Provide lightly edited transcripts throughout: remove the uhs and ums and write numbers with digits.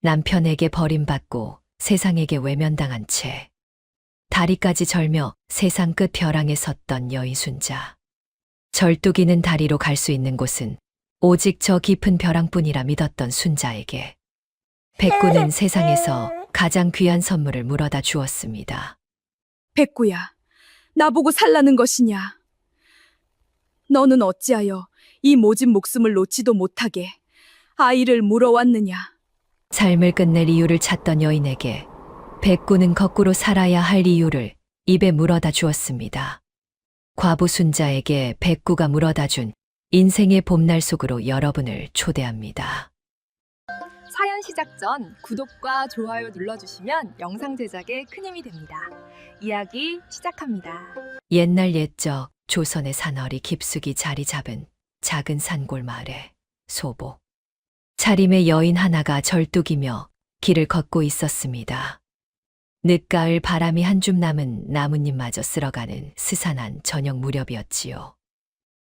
남편에게 버림받고 세상에게 외면당한 채 다리까지 절며 세상 끝 벼랑에 섰던 여인 순자. 절뚝이는 다리로 갈 수 있는 곳은 오직 저 깊은 벼랑뿐이라 믿었던 순자에게 백구는 세상에서 가장 귀한 선물을 물어다 주었습니다. 백구야, 나보고 살라는 것이냐? 너는 어찌하여 이 모진 목숨을 놓지도 못하게 아이를 물어왔느냐? 삶을 끝낼 이유를 찾던 여인에게 백구는 거꾸로 살아야 할 이유를 입에 물어다 주었습니다. 과부 순자에게 백구가 물어다 준 인생의 봄날 속으로 여러분을 초대합니다. 사연 시작 전 구독과 좋아요 눌러주시면 영상 제작에 큰 힘이 됩니다. 이야기 시작합니다. 옛날 옛적 조선의 사너리 깊숙이 자리 잡은 작은 산골 마을에 소보. 차림의 여인 하나가 절뚝이며 길을 걷고 있었습니다. 늦가을 바람이 한 줌 남은 나뭇잎마저 쓸어가는 스산한 저녁 무렵이었지요.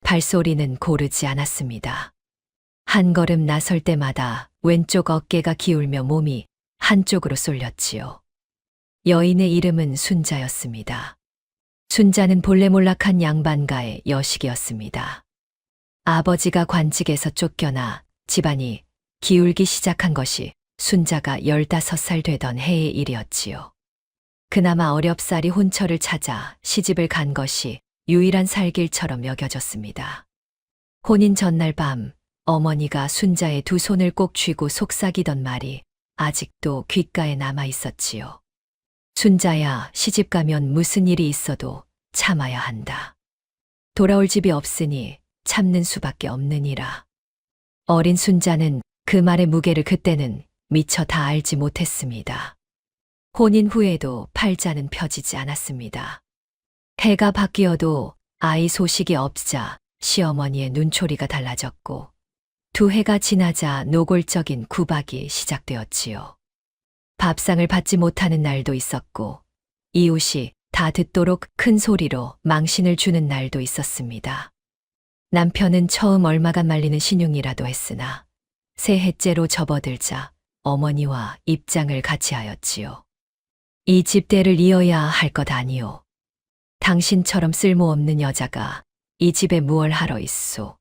발소리는 고르지 않았습니다. 한 걸음 나설 때마다 왼쪽 어깨가 기울며 몸이 한쪽으로 쏠렸지요. 여인의 이름은 순자였습니다. 순자는 본래 몰락한 양반가의 여식이었습니다. 아버지가 관직에서 쫓겨나 집안이 기울기 시작한 것이 순자가 15살 되던 해의 일이었지요. 그나마 어렵사리 혼처를 찾아 시집을 간 것이 유일한 살길처럼 여겨졌습니다. 혼인 전날 밤 어머니가 순자의 두 손을 꼭 쥐고 속삭이던 말이 아직도 귓가에 남아 있었지요. 순자야, 시집 가면 무슨 일이 있어도 참아야 한다. 돌아올 집이 없으니 참는 수밖에 없느니라. 어린 순자는 그 말의 무게를 그때는 미처 다 알지 못했습니다. 혼인 후에도 팔자는 펴지지 않았습니다. 해가 바뀌어도 아이 소식이 없자 시어머니의 눈초리가 달라졌고 두 해가 지나자 노골적인 구박이 시작되었지요. 밥상을 받지 못하는 날도 있었고 이웃이 다 듣도록 큰 소리로 망신을 주는 날도 있었습니다. 남편은 처음 얼마간 말리는 신용이라도 했으나 새 해째로 접어들자 어머니와 입장을 같이 하였지요. 이 집대를 이어야 할 것 아니오. 당신처럼 쓸모없는 여자가 이 집에 무얼 하러 있소.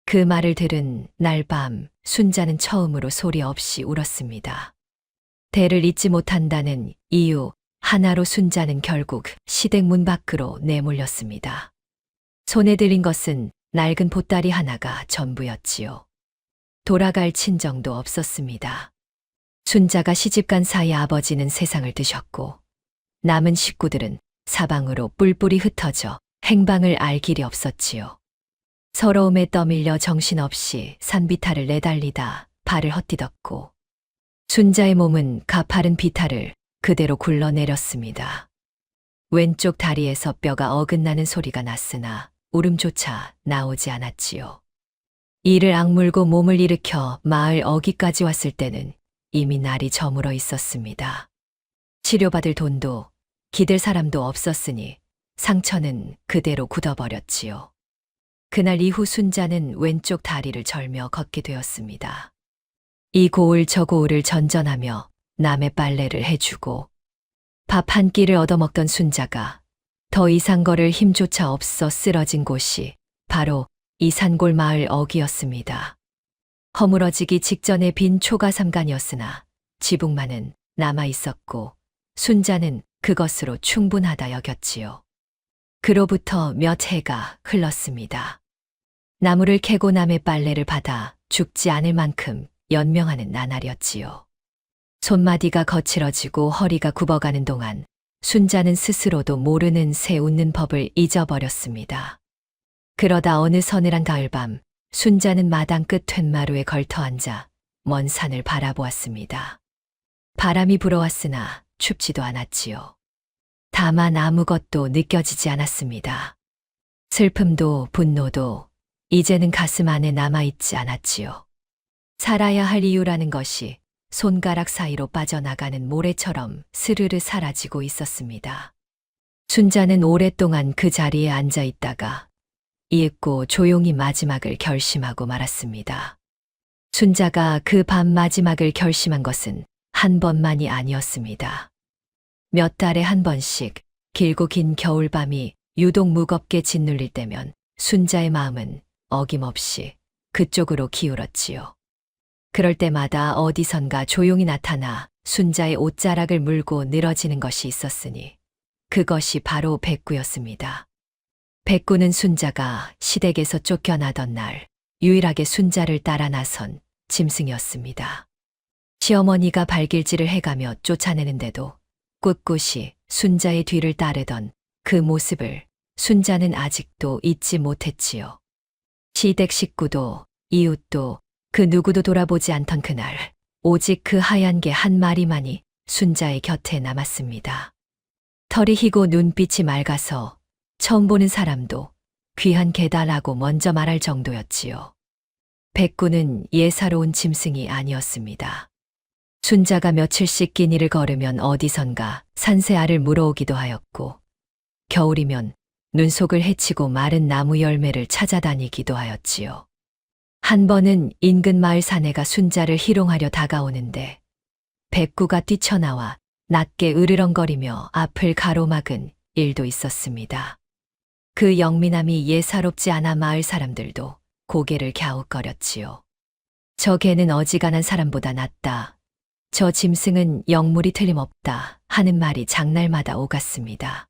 그 말을 들은 날 밤 순자는 처음으로 소리 없이 울었습니다. 대를 잇지 못한다는 이유 하나로 순자는 결국 시댁 문 밖으로 내몰렸습니다. 손에 들린 것은 낡은 보따리 하나가 전부였지요. 돌아갈 친정도 없었습니다. 순자가 시집간 사이 아버지는 세상을 뜨셨고 남은 식구들은 사방으로 뿔뿔이 흩어져 행방을 알 길이 없었지요. 서러움에 떠밀려 정신없이 산비탈을 내달리다 발을 헛디뎠고 순자의 몸은 가파른 비탈을 그대로 굴러내렸습니다. 왼쪽 다리에서 뼈가 어긋나는 소리가 났으나 울음조차 나오지 않았지요. 이를 악물고 몸을 일으켜 마을 어귀까지 왔을 때는 이미 날이 저물어 있었습니다. 치료받을 돈도 기댈 사람도 없었으니 상처는 그대로 굳어버렸지요. 그날 이후 순자는 왼쪽 다리를 절며 걷게 되었습니다. 이 고을 저 고을을 전전하며 남의 빨래를 해주고 밥 한 끼를 얻어먹던 순자가 더 이상 걸을 힘조차 없어 쓰러진 곳이 바로 이 산골 마을 어귀였습니다. 허물어지기 직전의 빈 초가삼간이었으나 지붕만은 남아 있었고 순자는 그것으로 충분하다 여겼지요. 그로부터 몇 해가 흘렀습니다. 나무를 캐고 남의 빨래를 받아 죽지 않을 만큼 연명하는 나날이었지요. 손마디가 거칠어지고 허리가 굽어가는 동안 순자는 스스로도 모르는 새 웃는 법을 잊어버렸습니다. 그러다 어느 서늘한 가을밤 순자는 마당 끝 툇마루에 걸터 앉아 먼 산을 바라보았습니다. 바람이 불어왔으나 춥지도 않았지요. 다만 아무것도 느껴지지 않았습니다. 슬픔도 분노도 이제는 가슴 안에 남아있지 않았지요. 살아야 할 이유라는 것이 손가락 사이로 빠져나가는 모래처럼 스르르 사라지고 있었습니다. 순자는 오랫동안 그 자리에 앉아 있다가 이윽고 조용히 마지막을 결심하고 말았습니다. 순자가 그 밤 마지막을 결심한 것은 한 번만이 아니었습니다. 몇 달에 한 번씩 길고 긴 겨울밤이 유독 무겁게 짓눌릴 때면 순자의 마음은 어김없이 그쪽으로 기울었지요. 그럴 때마다 어디선가 조용히 나타나 순자의 옷자락을 물고 늘어지는 것이 있었으니 그것이 바로 백구였습니다. 백구는 순자가 시댁에서 쫓겨나던 날 유일하게 순자를 따라 나선 짐승이었습니다. 시어머니가 발길질을 해가며 쫓아내는데도 꿋꿋이 순자의 뒤를 따르던 그 모습을 순자는 아직도 잊지 못했지요. 시댁 식구도 이웃도 그 누구도 돌아보지 않던 그날 오직 그 하얀 개 한 마리만이 순자의 곁에 남았습니다. 털이 희고 눈빛이 맑아서 처음 보는 사람도 귀한 개다라고 먼저 말할 정도였지요. 백구는 예사로운 짐승이 아니었습니다. 순자가 며칠씩 끼니를 걸으면 어디선가 산새알을 물어오기도 하였고 겨울이면 눈속을 헤치고 마른 나무 열매를 찾아다니기도 하였지요. 한 번은 인근 마을 사내가 순자를 희롱하려 다가오는데 백구가 뛰쳐나와 낮게 으르렁거리며 앞을 가로막은 일도 있었습니다. 그 영민함이 예사롭지 않아 마을 사람들도 고개를 갸웃거렸지요. 저 개는 어지간한 사람보다 낫다. 저 짐승은 영물이 틀림없다 하는 말이 장날마다 오갔습니다.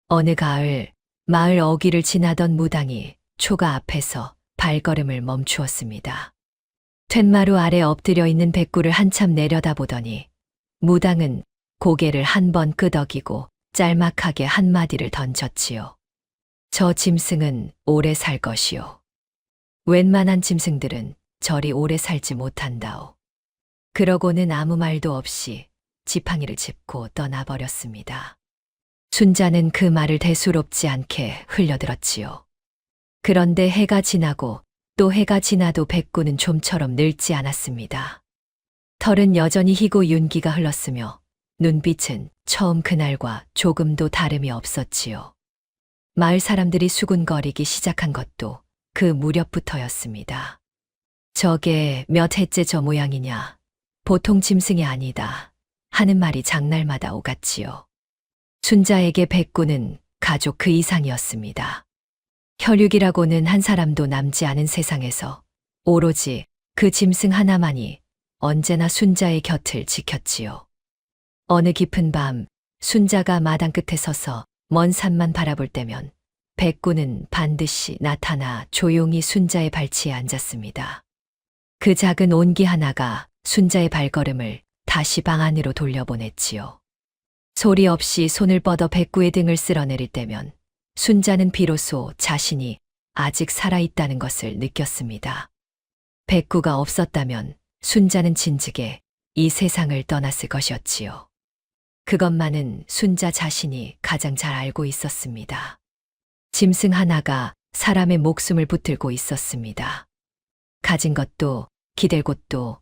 어느 가을 마을 어귀를 지나던 무당이 초가 앞에서 발걸음을 멈추었습니다. 툇마루 아래 엎드려 있는 백구를 한참 내려다보더니 무당은 고개를 한 번 끄덕이고 짤막하게 한마디를 던졌지요. 저 짐승은 오래 살 것이요. 웬만한 짐승들은 저리 오래 살지 못한다오. 그러고는 아무 말도 없이 지팡이를 짚고 떠나버렸습니다. 순자는 그 말을 대수롭지 않게 흘려들었지요. 그런데 해가 지나고 또 해가 지나도 백구는 좀처럼 늙지 않았습니다. 털은 여전히 희고 윤기가 흘렀으며 눈빛은 처음 그날과 조금도 다름이 없었지요. 마을 사람들이 수군거리기 시작한 것도 그 무렵부터였습니다. 저게 몇 해째 저 모양이냐, 보통 짐승이 아니다 하는 말이 장날마다 오갔지요. 순자에게 백구는 가족 그 이상이었습니다. 혈육이라고는 한 사람도 남지 않은 세상에서 오로지 그 짐승 하나만이 언제나 순자의 곁을 지켰지요. 어느 깊은 밤 순자가 마당 끝에 서서 먼 산만 바라볼 때면 백구는 반드시 나타나 조용히 순자의 발치에 앉았습니다. 그 작은 온기 하나가 순자의 발걸음을 다시 방 안으로 돌려보냈지요. 소리 없이 손을 뻗어 백구의 등을 쓸어내릴 때면 순자는 비로소 자신이 아직 살아있다는 것을 느꼈습니다. 백구가 없었다면 순자는 진즉에 이 세상을 떠났을 것이었지요. 그것만은 순자 자신이 가장 잘 알고 있었습니다. 짐승 하나가 사람의 목숨을 붙들고 있었습니다. 가진 것도 기댈 곳도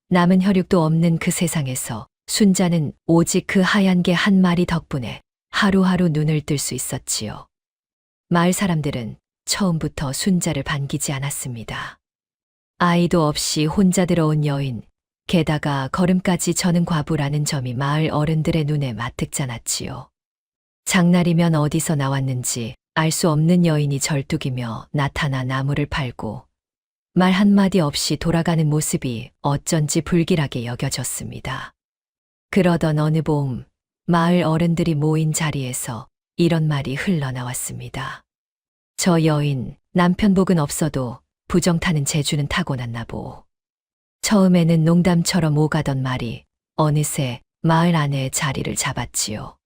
남은 혈육도 없는 그 세상에서 순자는 오직 그 하얀 개 한 마리 덕분에 하루하루 눈을 뜰 수 있었지요. 마을 사람들은 처음부터 순자를 반기지 않았습니다. 아이도 없이 혼자 들어온 여인, 게다가 걸음까지 저는 과부라는 점이 마을 어른들의 눈에 마뜩잖았지요. 장날이면 어디서 나왔는지 알 수 없는 여인이 절뚝이며 나타나 나무를 팔고 말 한마디 없이 돌아가는 모습이 어쩐지 불길하게 여겨졌습니다. 그러던 어느 봄, 마을 어른들이 모인 자리에서 이런 말이 흘러나왔습니다. 저 여인, 남편복은 없어도 부정 타는 재주는 타고났나 보. 처음에는 농담처럼 오가던 말이 어느새 마을 안에 자리를 잡았지요.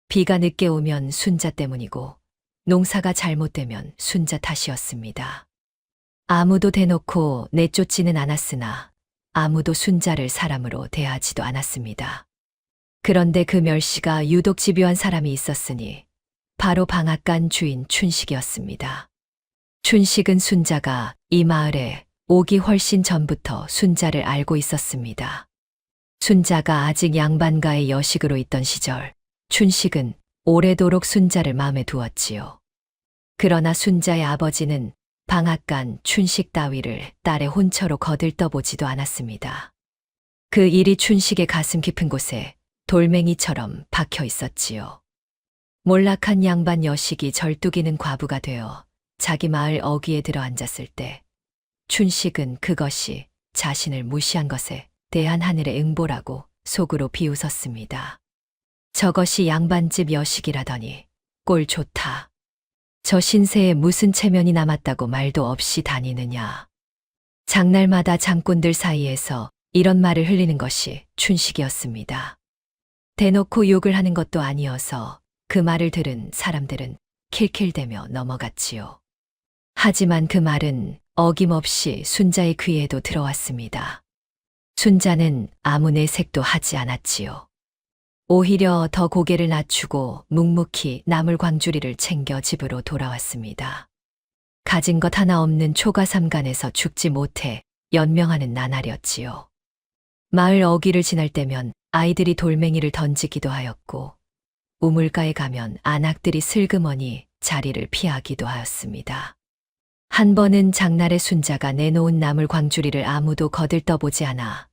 비가 늦게 오면 순자 때문이고 농사가 잘못되면 순자 탓이었습니다. 아무도 대놓고 내쫓지는 않았으나 아무도 순자를 사람으로 대하지도 않았습니다. 그런데 그 멸시가 유독 집요한 사람이 있었으니 바로 방앗간 주인 춘식이었습니다. 춘식은 순자가 이 마을에 오기 훨씬 전부터 순자를 알고 있었습니다. 순자가 아직 양반가의 여식으로 있던 시절 춘식은 오래도록 순자를 마음에 두었지요. 그러나 순자의 아버지는 방앗간 춘식 따위를 딸의 혼처로 거들떠보지도 않았습니다. 그 일이 춘식의 가슴 깊은 곳에 돌멩이처럼 박혀 있었지요. 몰락한 양반 여식이 절뚝이는 과부가 되어 자기 마을 어귀에 들어앉았을 때 춘식은 그것이 자신을 무시한 것에 대한 하늘의 응보라고 속으로 비웃었습니다. 저것이 양반집 여식이라더니 꼴 좋다. 저 신세에 무슨 체면이 남았다고 말도 없이 다니느냐. 장날마다 장꾼들 사이에서 이런 말을 흘리는 것이 춘식이었습니다. 대놓고 욕을 하는 것도 아니어서 그 말을 들은 사람들은 킬킬대며 넘어갔지요. 하지만 그 말은 어김없이 순자의 귀에도 들어왔습니다. 순자는 아무 내색도 하지 않았지요. 오히려 더 고개를 낮추고 묵묵히 나물 광주리를 챙겨 집으로 돌아왔습니다. 가진 것 하나 없는 초가삼간에서 죽지 못해 연명하는 나날이었지요. 마을 어귀를 지날 때면 아이들이 돌멩이를 던지기도 하였고 우물가에 가면 안악들이 슬그머니 자리를 피하기도 하였습니다. 한 번은 장날에 순자가 내놓은 나물 광주리를 아무도 거들떠보지 않아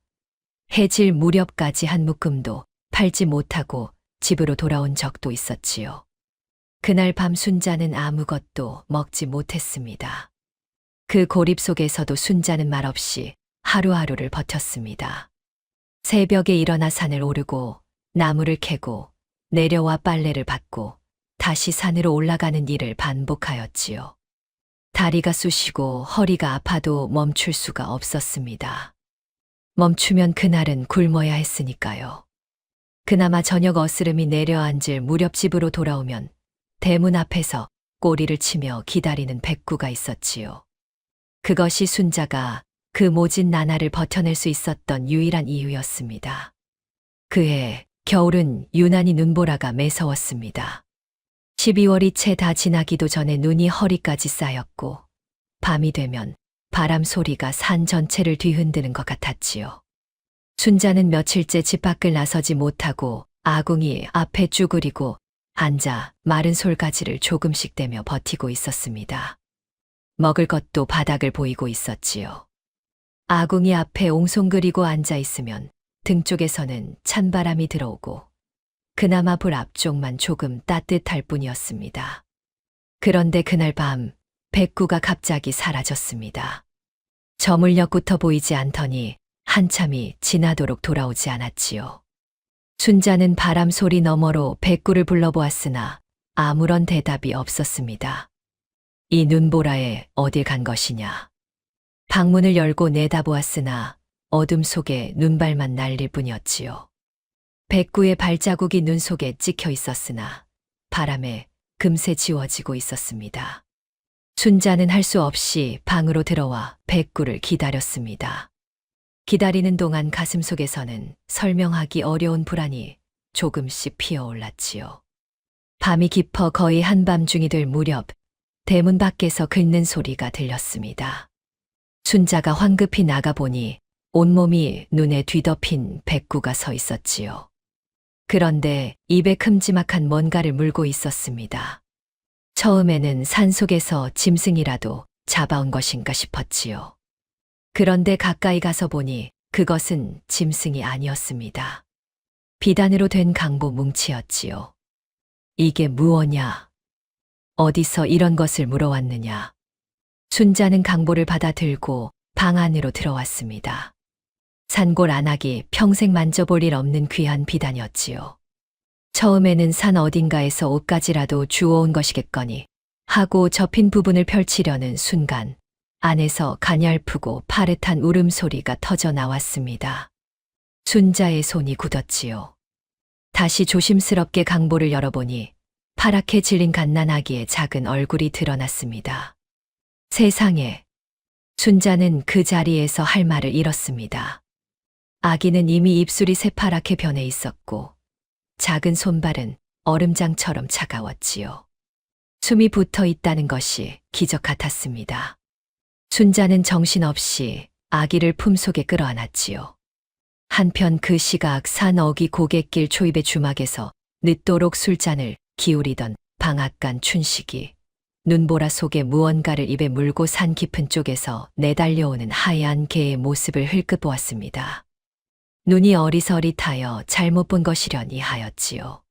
해질 무렵까지 한 묶음도 팔지 못하고 집으로 돌아온 적도 있었지요. 그날 밤 순자는 아무것도 먹지 못했습니다. 그 고립 속에서도 순자는 말없이 하루하루를 버텼습니다. 새벽에 일어나 산을 오르고 나무를 캐고 내려와 빨래를 받고 다시 산으로 올라가는 일을 반복하였지요. 다리가 쑤시고 허리가 아파도 멈출 수가 없었습니다. 멈추면 그날은 굶어야 했으니까요. 그나마 저녁 어스름이 내려앉을 무렵 집으로 돌아오면 대문 앞에서 꼬리를 치며 기다리는 백구가 있었지요. 그것이 순자가 그 모진 나날을 버텨낼 수 있었던 유일한 이유였습니다. 그해 겨울은 유난히 눈보라가 매서웠습니다. 12월이 채 다 지나기도 전에 눈이 허리까지 쌓였고 밤이 되면 바람 소리가 산 전체를 뒤흔드는 것 같았지요. 순자는 며칠째 집 밖을 나서지 못하고 아궁이 앞에 쭈그리고 앉아 마른 솔가지를 조금씩 대며 버티고 있었습니다. 먹을 것도 바닥을 보이고 있었지요. 아궁이 앞에 옹송그리고 앉아 있으면 등 쪽에서는 찬바람이 들어오고 그나마 불 앞쪽만 조금 따뜻할 뿐이었습니다. 그런데 그날 밤 백구가 갑자기 사라졌습니다. 저물녘부터 보이지 않더니 한참이 지나도록 돌아오지 않았지요. 순자는 바람 소리 너머로 백구를 불러보았으나 아무런 대답이 없었습니다. 이 눈보라에 어딜 간 것이냐. 방문을 열고 내다보았으나 어둠 속에 눈발만 날릴 뿐이었지요. 백구의 발자국이 눈 속에 찍혀 있었으나 바람에 금세 지워지고 있었습니다. 순자는 할 수 없이 방으로 들어와 백구를 기다렸습니다. 기다리는 동안 가슴속에서는 설명하기 어려운 불안이 조금씩 피어올랐지요. 밤이 깊어 거의 한밤중이 될 무렵 대문 밖에서 긁는 소리가 들렸습니다. 순자가 황급히 나가보니 온몸이 눈에 뒤덮인 백구가 서 있었지요. 그런데 입에 큼지막한 뭔가를 물고 있었습니다. 처음에는 산속에서 짐승이라도 잡아온 것인가 싶었지요. 그런데 가까이 가서 보니 그것은 짐승이 아니었습니다. 비단으로 된 강보 뭉치였지요. 이게 무엇냐? 어디서 이런 것을 물어왔느냐? 순자는 강보를 받아 들고 방 안으로 들어왔습니다. 산골 안악이 평생 만져볼 일 없는 귀한 비단이었지요. 처음에는 산 어딘가에서 옷가지라도 주워온 것이겠거니 하고 접힌 부분을 펼치려는 순간 안에서 가냘프고 파릇한 울음소리가 터져 나왔습니다. 순자의 손이 굳었지요. 다시 조심스럽게 강보를 열어보니 파랗게 질린 갓난아기의 작은 얼굴이 드러났습니다. 세상에! 순자는 그 자리에서 할 말을 잃었습니다. 아기는 이미 입술이 새파랗게 변해 있었고 작은 손발은 얼음장처럼 차가웠지요. 숨이 붙어 있다는 것이 기적 같았습니다. 순자는 정신없이 아기를 품속에 끌어안았지요. 한편 그 시각 산 어귀 고갯길 초입의 주막에서 늦도록 술잔을 기울이던 방앗간 춘식이 눈보라 속에 무언가를 입에 물고 산 깊은 쪽에서 내달려오는 하얀 개의 모습을 흘끗 보았습니다. 눈이 어리서릿하여 잘못 본 것이려니 하였지요.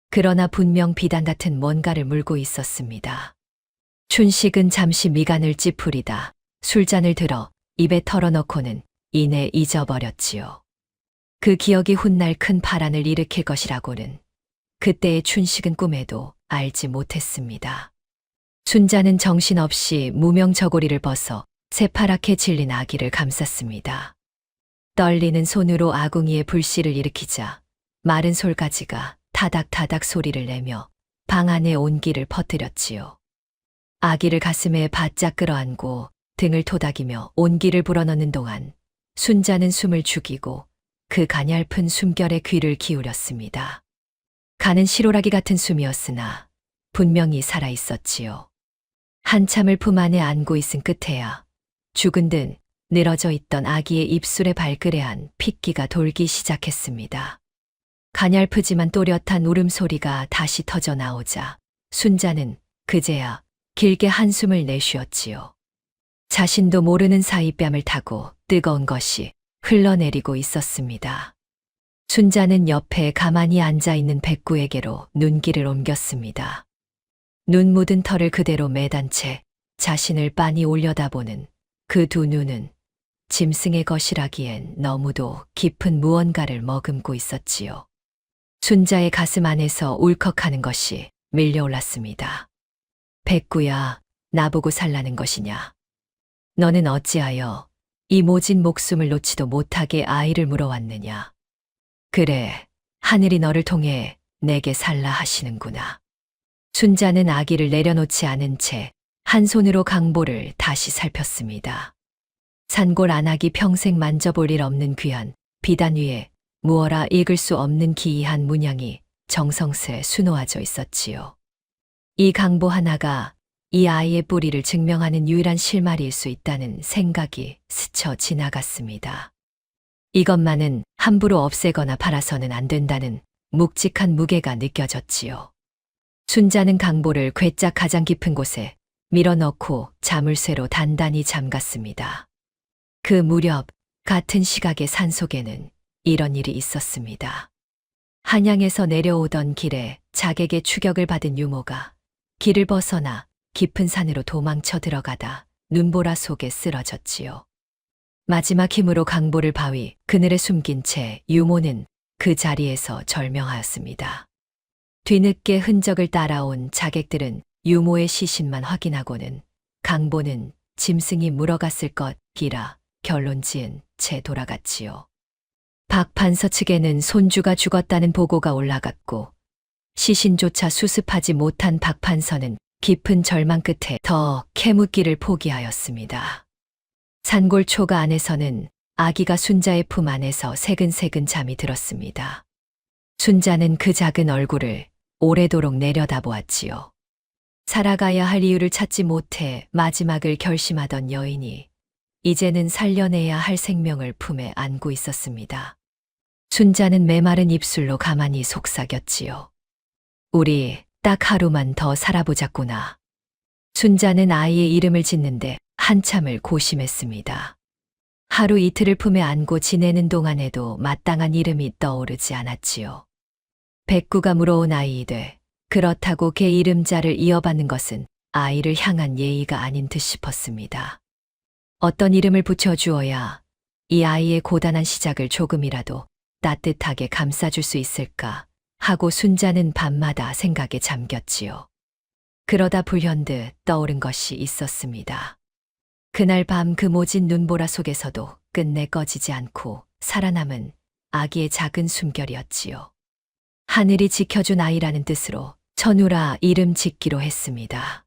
그러나 분명 비단 같은 뭔가를 물고 있었습니다. 춘식은 잠시 미간을 찌푸리다 술잔을 들어 입에 털어넣고는 이내 잊어버렸지요. 그 기억이 훗날 큰 파란을 일으킬 것이라고는 그때의 춘식은 꿈에도 알지 못했습니다. 순자는 정신없이 무명 저고리를 벗어 새파랗게 질린 아기를 감쌌습니다. 떨리는 손으로 아궁이에 불씨를 일으키자 마른 솔가지가 타닥타닥 소리를 내며 방 안에 온기를 퍼뜨렸지요. 아기를 가슴에 바짝 끌어안고 등을 토닥이며 온기를 불어넣는 동안 순자는 숨을 죽이고 그 가냘픈 숨결에 귀를 기울였습니다. 가는 실오라기 같은 숨이었으나 분명히 살아있었지요. 한참을 품 안에 안고 있은 끝에야 죽은 듯 늘어져 있던 아기의 입술에 발그레한 핏기가 돌기 시작했습니다. 가냘프지만 또렷한 울음소리가 다시 터져 나오자 순자는 그제야 길게 한숨을 내쉬었지요. 자신도 모르는 사이 뺨을 타고 뜨거운 것이 흘러내리고 있었습니다. 순자는 옆에 가만히 앉아있는 백구에게로 눈길을 옮겼습니다. 눈 묻은 털을 그대로 매단 채 자신을 빤히 올려다보는 그 두 눈은 짐승의 것이라기엔 너무도 깊은 무언가를 머금고 있었지요. 순자의 가슴 안에서 울컥하는 것이 밀려올랐습니다. 백구야, 나보고 살라는 것이냐? 너는 어찌하여 이 모진 목숨을 놓지도 못하게 아이를 물어왔느냐? 그래, 하늘이 너를 통해 내게 살라 하시는구나. 순자는 아기를 내려놓지 않은 채 한 손으로 강보를 다시 살폈습니다. 산골 안악이 평생 만져볼 일 없는 귀한 비단 위에 무어라 읽을 수 없는 기이한 문양이 정성스레 수놓아져 있었지요. 이 강보 하나가 이 아이의 뿌리를 증명하는 유일한 실마리일 수 있다는 생각이 스쳐 지나갔습니다. 이것만은 함부로 없애거나 팔아서는 안 된다는 묵직한 무게가 느껴졌지요. 순자는 강보를 괴짝 가장 깊은 곳에 밀어넣고 자물쇠로 단단히 잠갔습니다. 그 무렵 같은 시각의 산속에는 이런 일이 있었습니다. 한양에서 내려오던 길에 자객의 추격을 받은 유모가 길을 벗어나 깊은 산으로 도망쳐 들어가다 눈보라 속에 쓰러졌지요. 마지막 힘으로 강보를 바위 그늘에 숨긴 채 유모는 그 자리에서 절명하였습니다. 뒤늦게 흔적을 따라온 자객들은 유모의 시신만 확인하고는 강보는 짐승이 물어갔을 것이라 결론 지은 채 돌아갔지요. 박 판서 측에는 손주가 죽었다는 보고가 올라갔고 시신조차 수습하지 못한 박 판서는 깊은 절망 끝에 더 캐묻기를 포기하였습니다. 산골초가 안에서는 아기가 순자의 품 안에서 새근새근 잠이 들었습니다. 순자는 그 작은 얼굴을 오래도록 내려다보았지요. 살아가야 할 이유를 찾지 못해 마지막을 결심하던 여인이 이제는 살려내야 할 생명을 품에 안고 있었습니다. 순자는 메마른 입술로 가만히 속삭였지요. 우리 딱 하루만 더 살아보자꾸나. 순자는 아이의 이름을 짓는데 한참을 고심했습니다. 하루 이틀을 품에 안고 지내는 동안에도 마땅한 이름이 떠오르지 않았지요. 백구가 물어온 아이이되 그렇다고 걔 이름자를 이어받는 것은 아이를 향한 예의가 아닌 듯 싶었습니다. 어떤 이름을 붙여주어야 이 아이의 고단한 시작을 조금이라도 따뜻하게 감싸줄 수 있을까 하고 순자는 밤마다 생각에 잠겼지요. 그러다 불현듯 떠오른 것이 있었습니다. 그날 밤 그 모진 눈보라 속에서도 끝내 꺼지지 않고 살아남은 아기의 작은 숨결이었지요. 하늘이 지켜준 아이라는 뜻으로 천우라 이름 짓기로 했습니다.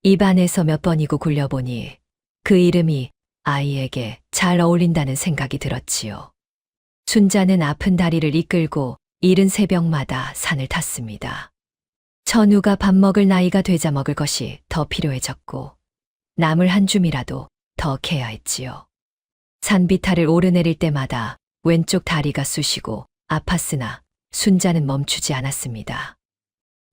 입안에서 몇 번이고 굴려보니 그 이름이 아이에게 잘 어울린다는 생각이 들었지요. 순자는 아픈 다리를 이끌고 이른 새벽마다 산을 탔습니다. 천우가 밥 먹을 나이가 되자 먹을 것이 더 필요해졌고 나물 한 줌이라도 더 캐야 했지요. 산비탈을 오르내릴 때마다 왼쪽 다리가 쑤시고 아팠으나 순자는 멈추지 않았습니다.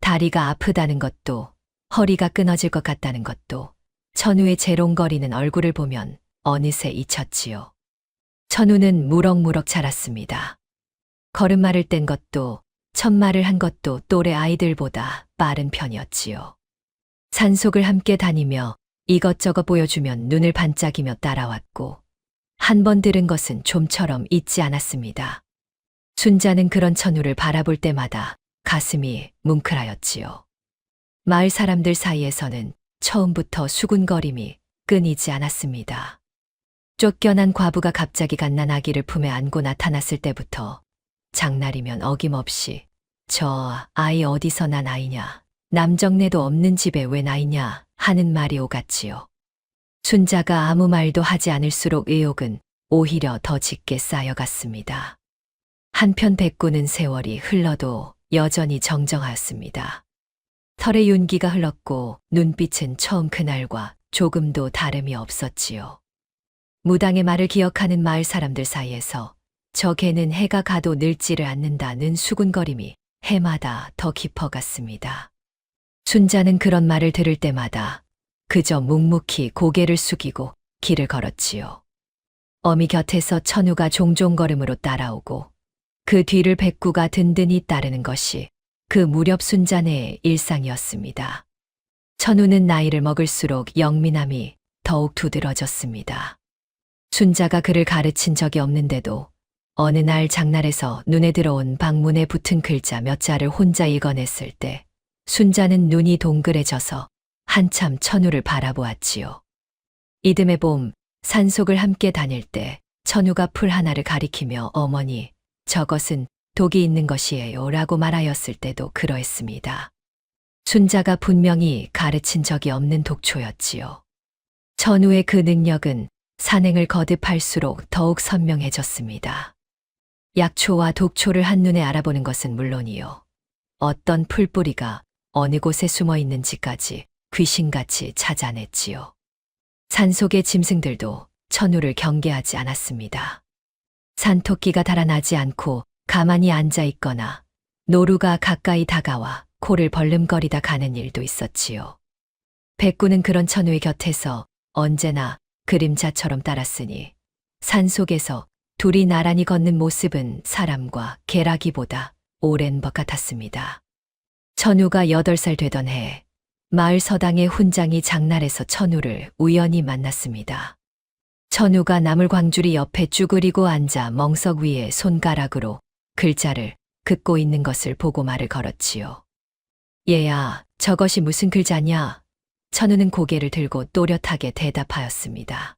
다리가 아프다는 것도 허리가 끊어질 것 같다는 것도 천우의 재롱거리는 얼굴을 보면 어느새 잊혔지요. 천우는 무럭무럭 자랐습니다. 걸음마를 뗀 것도 첫말을 한 것도 또래 아이들보다 빠른 편이었지요. 산속을 함께 다니며 이것저것 보여주면 눈을 반짝이며 따라왔고 한 번 들은 것은 좀처럼 잊지 않았습니다. 순자는 그런 천우를 바라볼 때마다 가슴이 뭉클하였지요. 마을 사람들 사이에서는 처음부터 수군거림이 끊이지 않았습니다. 쫓겨난 과부가 갑자기 갓난 아기를 품에 안고 나타났을 때부터 장날이면 어김없이 저 아이 어디서 난 아이냐, 남정네도 없는 집에 왜 나이냐 하는 말이 오갔지요. 순자가 아무 말도 하지 않을수록 의욕은 오히려 더 짙게 쌓여갔습니다. 한편 백구는 세월이 흘러도 여전히 정정하였습니다. 털의 윤기가 흘렀고 눈빛은 처음 그날과 조금도 다름이 없었지요. 무당의 말을 기억하는 마을 사람들 사이에서 저 개는 해가 가도 늙지를 않는다는 수군거림이 해마다 더 깊어갔습니다. 순자는 그런 말을 들을 때마다 그저 묵묵히 고개를 숙이고 길을 걸었지요. 어미 곁에서 천우가 종종 걸음으로 따라오고 그 뒤를 백구가 든든히 따르는 것이 그 무렵 순자네의 일상이었습니다. 천우는 나이를 먹을수록 영민함이 더욱 두드러졌습니다. 순자가 그를 가르친 적이 없는데도 어느 날 장날에서 눈에 들어온 방문에 붙은 글자 몇 자를 혼자 읽어냈을 때 순자는 눈이 동그래져서 한참 천우를 바라보았지요. 이듬해 봄 산속을 함께 다닐 때 천우가 풀 하나를 가리키며 어머니, 저것은 독이 있는 것이에요 라고 말하였을 때도 그러했습니다. 순자가 분명히 가르친 적이 없는 독초였지요. 천우의 그 능력은 산행을 거듭할수록 더욱 선명해졌습니다. 약초와 독초를 한눈에 알아보는 것은 물론이요. 어떤 풀뿌리가 어느 곳에 숨어 있는지까지 귀신같이 찾아냈지요. 산속의 짐승들도 천우를 경계하지 않았습니다. 산토끼가 달아나지 않고 가만히 앉아 있거나 노루가 가까이 다가와 코를 벌름거리다 가는 일도 있었지요. 백구는 그런 천우의 곁에서 언제나 그림자처럼 따랐으니 산속에서 둘이 나란히 걷는 모습은 사람과 개라기보다 오랜 것 같았습니다. 천우가 8살 되던 해 마을 서당의 훈장이 장날에서 천우를 우연히 만났습니다. 천우가 나물 광주리 옆에 쭈그리고 앉아 멍석 위에 손가락으로 글자를 긋고 있는 것을 보고 말을 걸었지요. 얘야, 저것이 무슨 글자냐? 천우는 고개를 들고 또렷하게 대답하였습니다.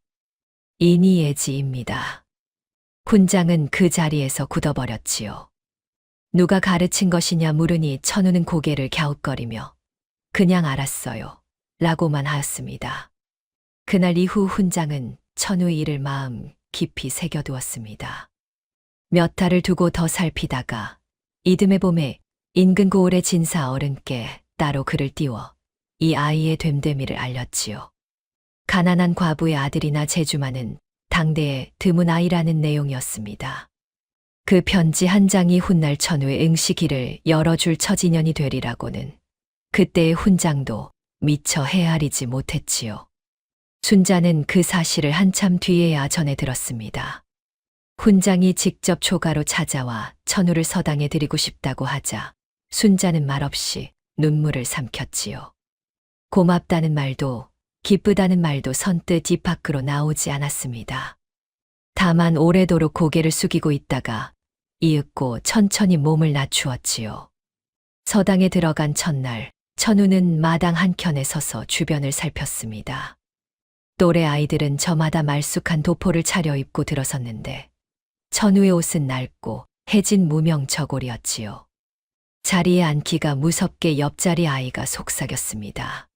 이니예지입니다. 훈장은 그 자리에서 굳어버렸지요. 누가 가르친 것이냐 물으니 천우는 고개를 갸웃거리며 그냥 알았어요 라고만 하였습니다. 그날 이후 훈장은 천우의 일을 마음 깊이 새겨두었습니다. 몇 달을 두고 더 살피다가 이듬해 봄에 인근 고을의 진사 어른께 따로 글을 띄워 이 아이의 됨됨이를 알렸지요. 가난한 과부의 아들이나 제주마는 당대의 드문 아이라는 내용이었습니다. 그 편지 한 장이 훗날 천우의 응시기를 열어줄 처지년이 되리라고는 그때의 훈장도 미처 헤아리지 못했지요. 순자는 그 사실을 한참 뒤에야 전해 들었습니다. 훈장이 직접 초가로 찾아와 천우를 서당에 드리고 싶다고 하자 순자는 말없이 눈물을 삼켰지요. 고맙다는 말도 기쁘다는 말도 선뜻 입 밖으로 나오지 않았습니다. 다만 오래도록 고개를 숙이고 있다가 이윽고 천천히 몸을 낮추었지요. 서당에 들어간 첫날 천우는 마당 한켠에 서서 주변을 살폈습니다. 또래 아이들은 저마다 말쑥한 도포를 차려입고 들어섰는데 천우의 옷은 낡고 해진 무명 저고리였지요. 자리에 앉기가 무섭게 옆자리 아이가 속삭였습니다.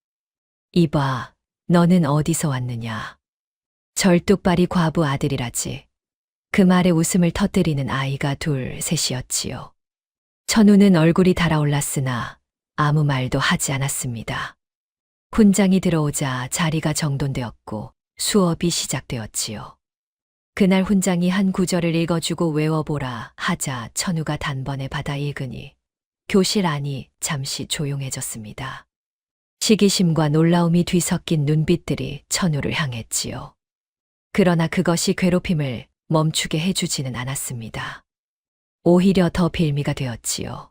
이봐, 너는 어디서 왔느냐? 절뚝발이 과부 아들이라지. 그 말에 웃음을 터뜨리는 아이가 둘, 셋이었지요. 천우는 얼굴이 달아올랐으나 아무 말도 하지 않았습니다. 훈장이 들어오자 자리가 정돈되었고 수업이 시작되었지요. 그날 훈장이 한 구절을 읽어주고 외워보라 하자 천우가 단번에 받아 읽으니 교실 안이 잠시 조용해졌습니다. 시기심과 놀라움이 뒤섞인 눈빛들이 천우를 향했지요. 그러나 그것이 괴롭힘을 멈추게 해주지는 않았습니다. 오히려 더 빌미가 되었지요.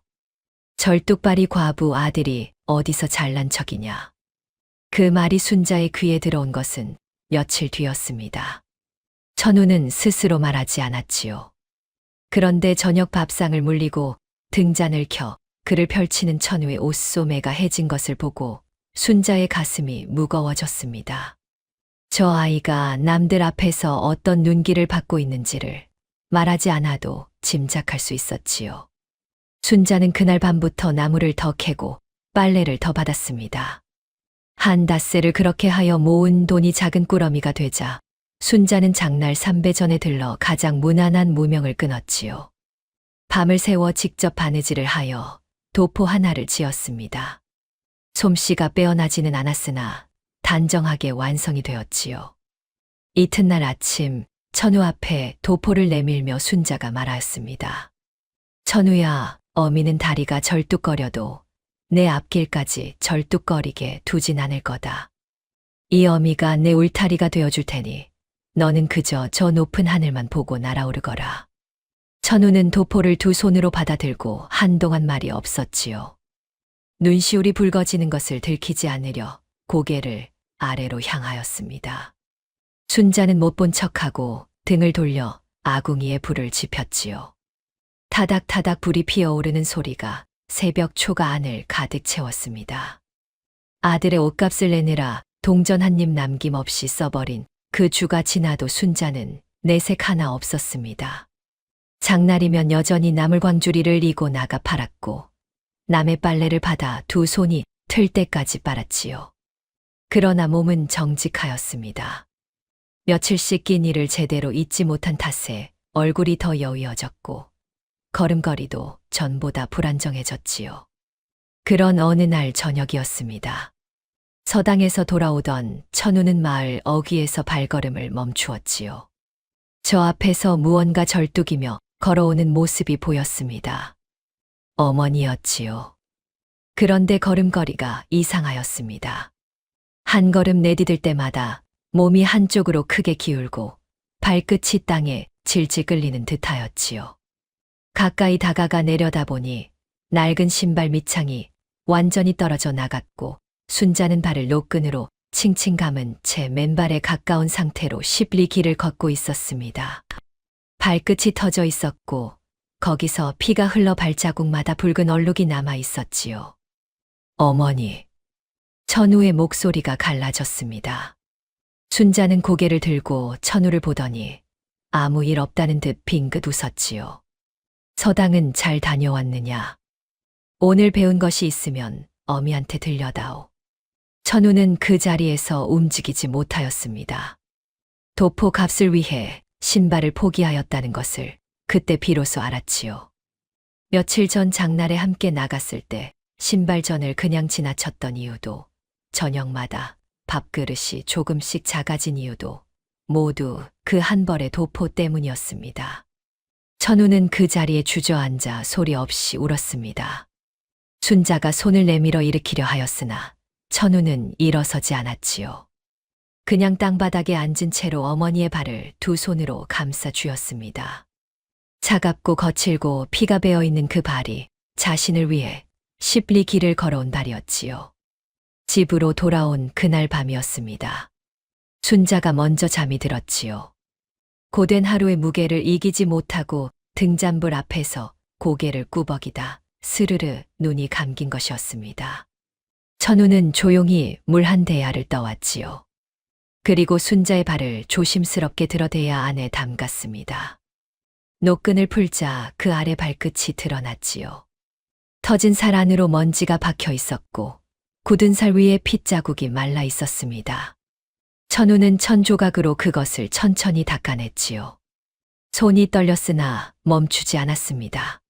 절뚝발이 과부 아들이 어디서 잘난 척이냐. 그 말이 순자의 귀에 들어온 것은 며칠 뒤였습니다. 천우는 스스로 말하지 않았지요. 그런데 저녁 밥상을 물리고 등잔을 켜 그를 펼치는 천우의 옷소매가 해진 것을 보고 순자의 가슴이 무거워졌습니다. 저 아이가 남들 앞에서 어떤 눈길을 받고 있는지를 말하지 않아도 짐작할 수 있었지요. 순자는 그날 밤부터 나무를 더 캐고 빨래를 더 받았습니다. 한 닷새를 그렇게 하여 모은 돈이 작은 꾸러미가 되자 순자는 장날 삼배 전에 들러 가장 무난한 무명을 끊었지요. 밤을 새워 직접 바느질을 하여 도포 하나를 지었습니다. 솜씨가 빼어나지는 않았으나 단정하게 완성이 되었지요. 이튿날 아침 천우 앞에 도포를 내밀며 순자가 말하였습니다. 천우야, 어미는 다리가 절뚝거려도 내 앞길까지 절뚝거리게 두진 않을 거다. 이 어미가 내 울타리가 되어줄 테니 너는 그저 저 높은 하늘만 보고 날아오르거라. 천우는 도포를 두 손으로 받아들고 한동안 말이 없었지요. 눈시울이 붉어지는 것을 들키지 않으려 고개를 아래로 향하였습니다. 순자는 못 본 척하고 등을 돌려 아궁이에 불을 지폈지요. 타닥타닥 불이 피어오르는 소리가 새벽 초가 안을 가득 채웠습니다. 아들의 옷값을 내느라 동전 한 입 남김없이 써버린 그 주가 지나도 순자는 내색 하나 없었습니다. 장날이면 여전히 나물광주리를 이고 나가 팔았고 남의 빨래를 받아 두 손이 틀 때까지 빨았지요. 그러나 몸은 정직하였습니다. 며칠씩 낀 일을 제대로 잊지 못한 탓에 얼굴이 더 여위어졌고 걸음걸이도 전보다 불안정해졌지요. 그런 어느 날 저녁이었습니다. 서당에서 돌아오던 천우는 마을 어귀에서 발걸음을 멈추었지요. 저 앞에서 무언가 절뚝이며 걸어오는 모습이 보였습니다. 어머니였지요. 그런데 걸음걸이가 이상하였습니다. 한 걸음 내디딜 때마다 몸이 한쪽으로 크게 기울고 발끝이 땅에 질질 끌리는 듯하였지요. 가까이 다가가 내려다보니 낡은 신발 밑창이 완전히 떨어져 나갔고 순자는 발을 노끈으로 칭칭 감은 채 맨발에 가까운 상태로 십리 길을 걷고 있었습니다. 발끝이 터져 있었고 거기서 피가 흘러 발자국마다 붉은 얼룩이 남아 있었지요. 어머니. 천우의 목소리가 갈라졌습니다. 순자는 고개를 들고 천우를 보더니 아무 일 없다는 듯 빙긋 웃었지요. 서당은 잘 다녀왔느냐? 오늘 배운 것이 있으면 어미한테 들려다오. 천우는 그 자리에서 움직이지 못하였습니다. 도포 값을 위해 신발을 포기하였다는 것을 그때 비로소 알았지요. 며칠 전 장날에 함께 나갔을 때 신발전을 그냥 지나쳤던 이유도 저녁마다 밥그릇이 조금씩 작아진 이유도 모두 그 한 벌의 도포 때문이었습니다. 천우는 그 자리에 주저앉아 소리 없이 울었습니다. 순자가 손을 내밀어 일으키려 하였으나 천우는 일어서지 않았지요. 그냥 땅바닥에 앉은 채로 어머니의 발을 두 손으로 감싸 쥐었습니다. 차갑고 거칠고 피가 배어 있는 그 발이 자신을 위해 십리 길을 걸어온 발이었지요. 집으로 돌아온 그날 밤이었습니다. 순자가 먼저 잠이 들었지요. 고된 하루의 무게를 이기지 못하고 등잔불 앞에서 고개를 꾸벅이다 스르르 눈이 감긴 것이었습니다. 천우는 조용히 물 한 대야를 떠왔지요. 그리고 순자의 발을 조심스럽게 들어대야 안에 담갔습니다. 노끈을 풀자 그 아래 발끝이 드러났지요. 터진 살 안으로 먼지가 박혀 있었고 굳은 살 위에 핏자국이 말라 있었습니다. 천우는 천조각으로 그것을 천천히 닦아냈지요. 손이 떨렸으나 멈추지 않았습니다.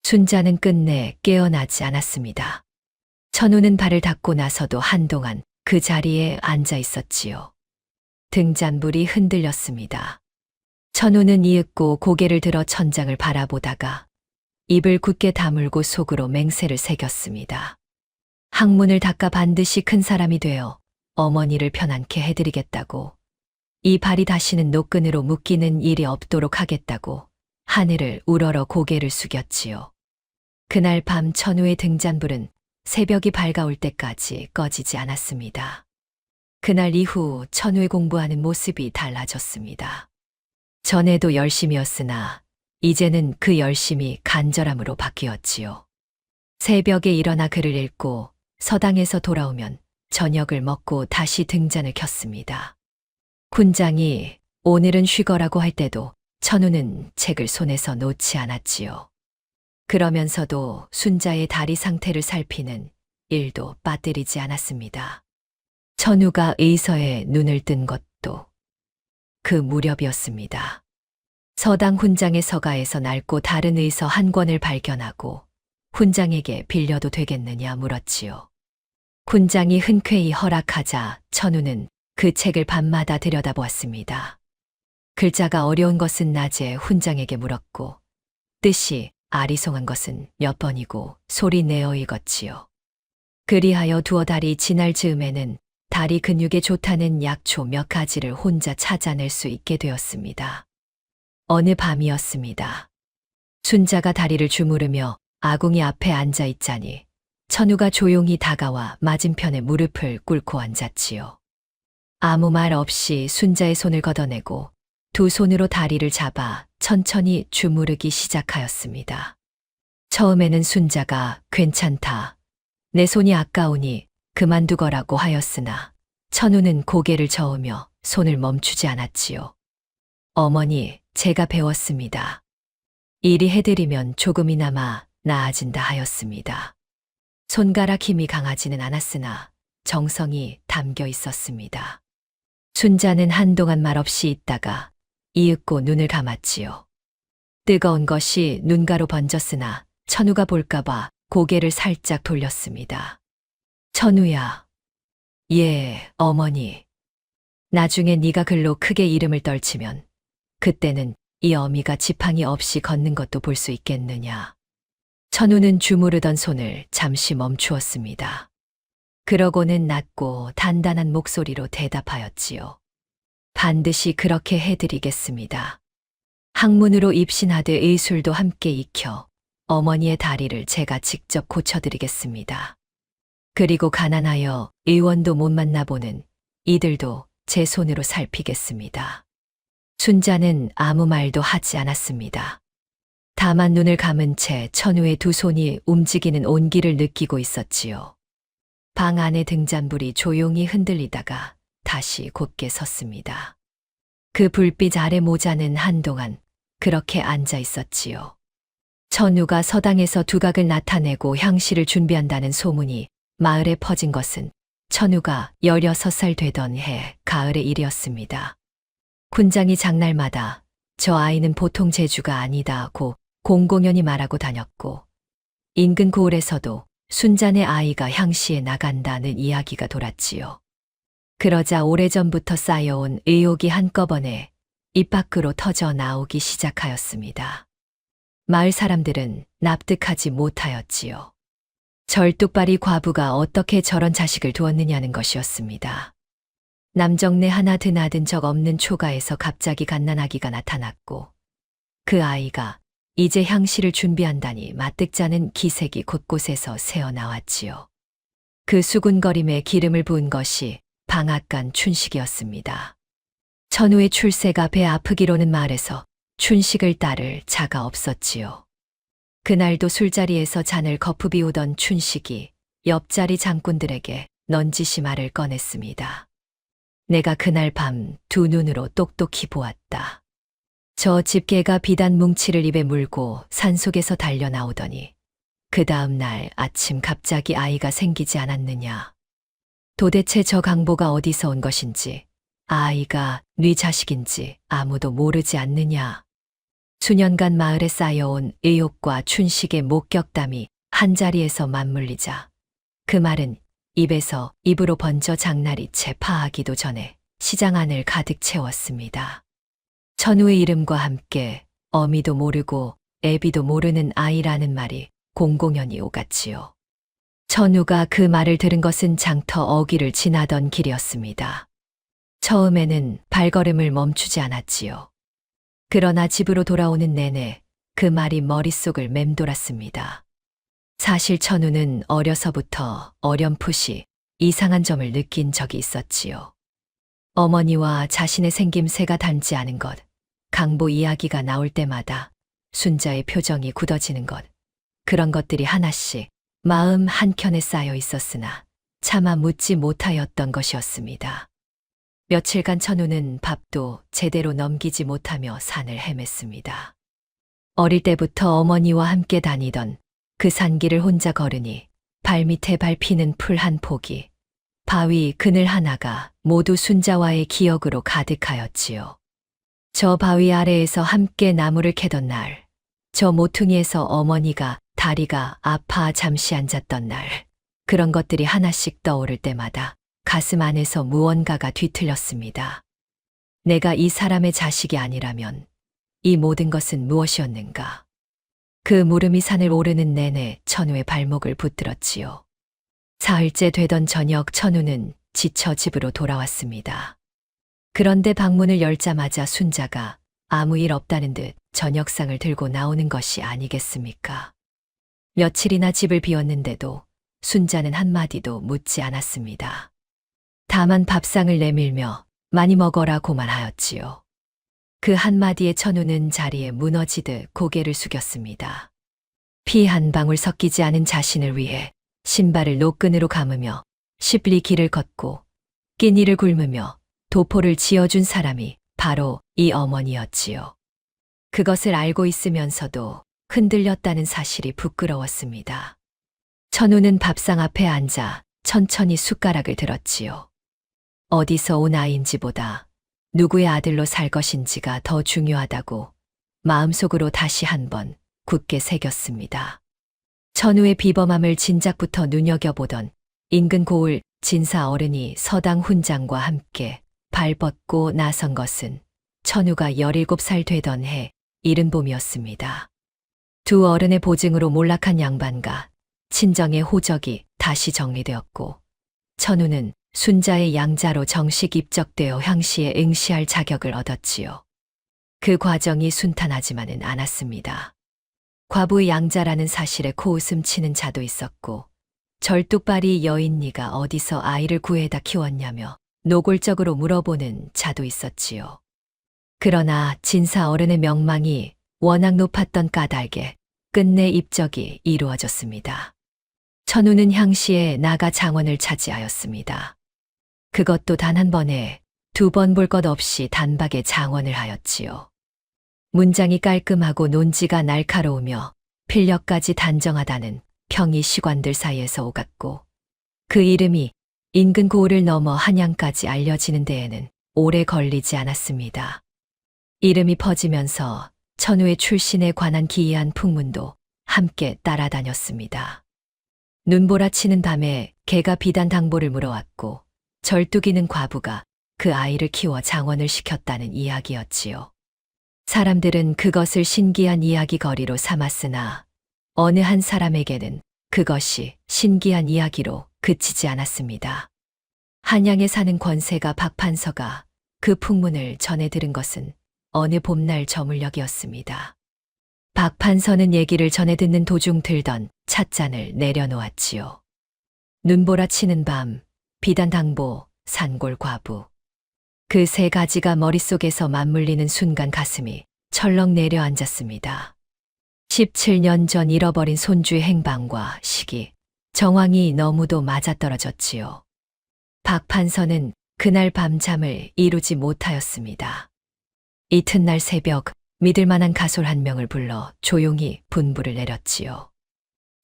순자는 끝내 깨어나지 않았습니다. 천우는 발을 닦고 나서도 한동안 그 자리에 앉아 있었지요. 등잔불이 흔들렸습니다. 천우는 이윽고 고개를 들어 천장을 바라보다가 입을 굳게 다물고 속으로 맹세를 새겼습니다. 학문을 닦아 반드시 큰 사람이 되어 어머니를 편안케 해드리겠다고, 이 발이 다시는 노끈으로 묶이는 일이 없도록 하겠다고 하늘을 우러러 고개를 숙였지요. 그날 밤 천우의 등잔불은 새벽이 밝아올 때까지 꺼지지 않았습니다. 그날 이후 천우의 공부하는 모습이 달라졌습니다. 전에도 열심이었으나 이제는 그 열심이 간절함으로 바뀌었지요. 새벽에 일어나 글을 읽고 서당에서 돌아오면 저녁을 먹고 다시 등잔을 켰습니다. 군장이 오늘은 쉬거라고 할 때도 천우는 책을 손에서 놓지 않았지요. 그러면서도 순자의 다리 상태를 살피는 일도 빠뜨리지 않았습니다. 천우가 의서에 눈을 뜬 것도 그 무렵이었습니다. 서당 훈장의 서가에서 낡고 다른 의서 한 권을 발견하고 훈장에게 빌려도 되겠느냐 물었지요. 훈장이 흔쾌히 허락하자 천우는 그 책을 밤마다 들여다보았습니다. 글자가 어려운 것은 낮에 훈장에게 물었고 뜻이 아리송한 것은 몇 번이고 소리 내어 읽었지요. 그리하여 두어 달이 지날 즈음에는 다리 근육에 좋다는 약초 몇 가지를 혼자 찾아낼 수 있게 되었습니다. 어느 밤이었습니다. 순자가 다리를 주무르며 아궁이 앞에 앉아 있자니 천우가 조용히 다가와 맞은편에 무릎을 꿇고 앉았지요. 아무 말 없이 순자의 손을 걷어내고 두 손으로 다리를 잡아 천천히 주무르기 시작하였습니다. 처음에는 순자가 괜찮다, 내 손이 아까우니 그만두거라고 하였으나 천우는 고개를 저으며 손을 멈추지 않았지요. 어머니, 제가 배웠습니다. 이리 해드리면 조금이나마 나아진다 하였습니다. 손가락 힘이 강하지는 않았으나 정성이 담겨 있었습니다. 순자는 한동안 말없이 있다가 이윽고 눈을 감았지요. 뜨거운 것이 눈가로 번졌으나 천우가 볼까봐 고개를 살짝 돌렸습니다. 천우야. 예, 어머니. 나중에 네가 글로 크게 이름을 떨치면 그때는 이 어미가 지팡이 없이 걷는 것도 볼 수 있겠느냐. 천우는 주무르던 손을 잠시 멈추었습니다. 그러고는 낮고 단단한 목소리로 대답하였지요. 반드시 그렇게 해드리겠습니다. 학문으로 입신하되 의술도 함께 익혀 어머니의 다리를 제가 직접 고쳐드리겠습니다. 그리고 가난하여 의원도 못 만나보는 이들도 제 손으로 살피겠습니다. 순자는 아무 말도 하지 않았습니다. 다만 눈을 감은 채 천우의 두 손이 움직이는 온기를 느끼고 있었지요. 방 안의 등잔불이 조용히 흔들리다가 다시 곧게 섰습니다. 그 불빛 아래 모자는 한동안 그렇게 앉아 있었지요. 천우가 서당에서 두각을 나타내고 향시를 준비한다는 소문이 마을에 퍼진 것은 천우가 16살 되던 해 가을의 일이었습니다. 군장이 장날마다 저 아이는 보통 재주가 아니다고 공공연히 말하고 다녔고 인근 고을에서도 순잔의 아이가 향시에 나간다는 이야기가 돌았지요. 그러자 오래전부터 쌓여온 의혹이 한꺼번에 입 밖으로 터져 나오기 시작하였습니다. 마을 사람들은 납득하지 못하였지요. 절뚝발이 과부가 어떻게 저런 자식을 두었느냐는 것이었습니다. 남정네 하나 드나든 적 없는 초가에서 갑자기 갓난아기가 나타났고 그 아이가 이제 향시를 준비한다니 마뜩자는 기색이 곳곳에서 새어나왔지요. 그 수군거림에 기름을 부은 것이 방앗간 춘식이었습니다. 천우의 출세가 배 아프기로는 말해서 춘식을 따를 자가 없었지요. 그날도 술자리에서 잔을 거푸 비우던 춘식이 옆자리 장꾼들에게 넌지시 말을 꺼냈습니다. 내가 그날 밤 두 눈으로 똑똑히 보았다. 저 집게가 비단 뭉치를 입에 물고 산속에서 달려 나오더니 그 다음 날 아침 갑자기 아이가 생기지 않았느냐. 도대체 저 강보가 어디서 온 것인지 아이가 네 자식인지 아무도 모르지 않느냐. 수년간 마을에 쌓여온 의혹과 춘식의 목격담이 한자리에서 맞물리자 그 말은 입에서 입으로 번져 장날이 채 파하기도 전에 시장 안을 가득 채웠습니다. 천우의 이름과 함께 어미도 모르고 애비도 모르는 아이라는 말이 공공연히 오갔지요. 천우가 그 말을 들은 것은 장터 어귀를 지나던 길이었습니다. 처음에는 발걸음을 멈추지 않았지요. 그러나 집으로 돌아오는 내내 그 말이 머릿속을 맴돌았습니다. 사실 천우는 어려서부터 어렴풋이 이상한 점을 느낀 적이 있었지요. 어머니와 자신의 생김새가 닮지 않은 것, 강보 이야기가 나올 때마다 순자의 표정이 굳어지는 것, 그런 것들이 하나씩 마음 한켠에 쌓여 있었으나 차마 묻지 못하였던 것이었습니다. 며칠간 천우는 밥도 제대로 넘기지 못하며 산을 헤맸습니다. 어릴 때부터 어머니와 함께 다니던 그 산길을 혼자 걸으니 발밑에 밟히는 풀 한 포기, 바위 그늘 하나가 모두 순자와의 기억으로 가득하였지요. 저 바위 아래에서 함께 나무를 캐던 날, 저 모퉁이에서 어머니가 다리가 아파 잠시 앉았던 날, 그런 것들이 하나씩 떠오를 때마다 가슴 안에서 무언가가 뒤틀렸습니다. 내가 이 사람의 자식이 아니라면 이 모든 것은 무엇이었는가? 그 물음이 산을 오르는 내내 천우의 발목을 붙들었지요. 사흘째 되던 저녁 천우는 지쳐 집으로 돌아왔습니다. 그런데 방문을 열자마자 순자가 아무 일 없다는 듯 저녁상을 들고 나오는 것이 아니겠습니까? 며칠이나 집을 비웠는데도 순자는 한마디도 묻지 않았습니다. 다만 밥상을 내밀며 많이 먹어라고만 하였지요. 그 한마디에 천우는 자리에 무너지듯 고개를 숙였습니다. 피 한 방울 섞이지 않은 자신을 위해 신발을 노끈으로 감으며 쉽리 길을 걷고 끼니를 굶으며 도포를 지어준 사람이 바로 이 어머니였지요. 그것을 알고 있으면서도 흔들렸다는 사실이 부끄러웠습니다. 천우는 밥상 앞에 앉아 천천히 숟가락을 들었지요. 어디서 온 아이인지보다 누구의 아들로 살 것인지가 더 중요하다고 마음속으로 다시 한번 굳게 새겼습니다. 천우의 비범함을 진작부터 눈여겨보던 인근 고을 진사 어른이 서당 훈장과 함께 발벗고 나선 것은 천우가 17살 되던 해 이른 봄이었습니다. 두 어른의 보증으로 몰락한 양반과 친정의 호적이 다시 정리되었고 천우는 순자의 양자로 정식 입적되어 향시에 응시할 자격을 얻었지요. 그 과정이 순탄하지만은 않았습니다. 과부의 양자라는 사실에 코웃음 치는 자도 있었고 절뚝발이 여인니가 어디서 아이를 구해다 키웠냐며 노골적으로 물어보는 자도 있었지요. 그러나 진사 어른의 명망이 워낙 높았던 까닭에 끝내 입적이 이루어졌습니다. 천우는 향시에 나가 장원을 차지하였습니다. 그것도 단 한 번에 두 번 볼 것 없이 단박에 장원을 하였지요. 문장이 깔끔하고 논지가 날카로우며 필력까지 단정하다는 평이 시관들 사이에서 오갔고 그 이름이 인근 고을을 넘어 한양까지 알려지는 데에는 오래 걸리지 않았습니다. 이름이 퍼지면서 천우의 출신에 관한 기이한 풍문도 함께 따라다녔습니다. 눈보라치는 밤에 개가 비단 당보를 물어왔고 절뚝이는 과부가 그 아이를 키워 장원을 시켰다는 이야기였지요. 사람들은 그것을 신기한 이야기거리로 삼았으나 어느 한 사람에게는 그것이 신기한 이야기로 그치지 않았습니다. 한양에 사는 권세가 박판서가 그 풍문을 전해 들은 것은 어느 봄날 저물녘이었습니다. 박판서는 얘기를 전해 듣는 도중 들던 찻잔을 내려놓았지요. 눈보라치는 밤, 비단당보, 산골과부. 그 세 가지가 머릿속에서 맞물리는 순간 가슴이 철렁 내려앉았습니다. 17년 전 잃어버린 손주의 행방과 시기, 정황이 너무도 맞아떨어졌지요. 박판서는 그날 밤잠을 이루지 못하였습니다. 이튿날 새벽 믿을 만한 가솔 한 명을 불러 조용히 분부를 내렸지요.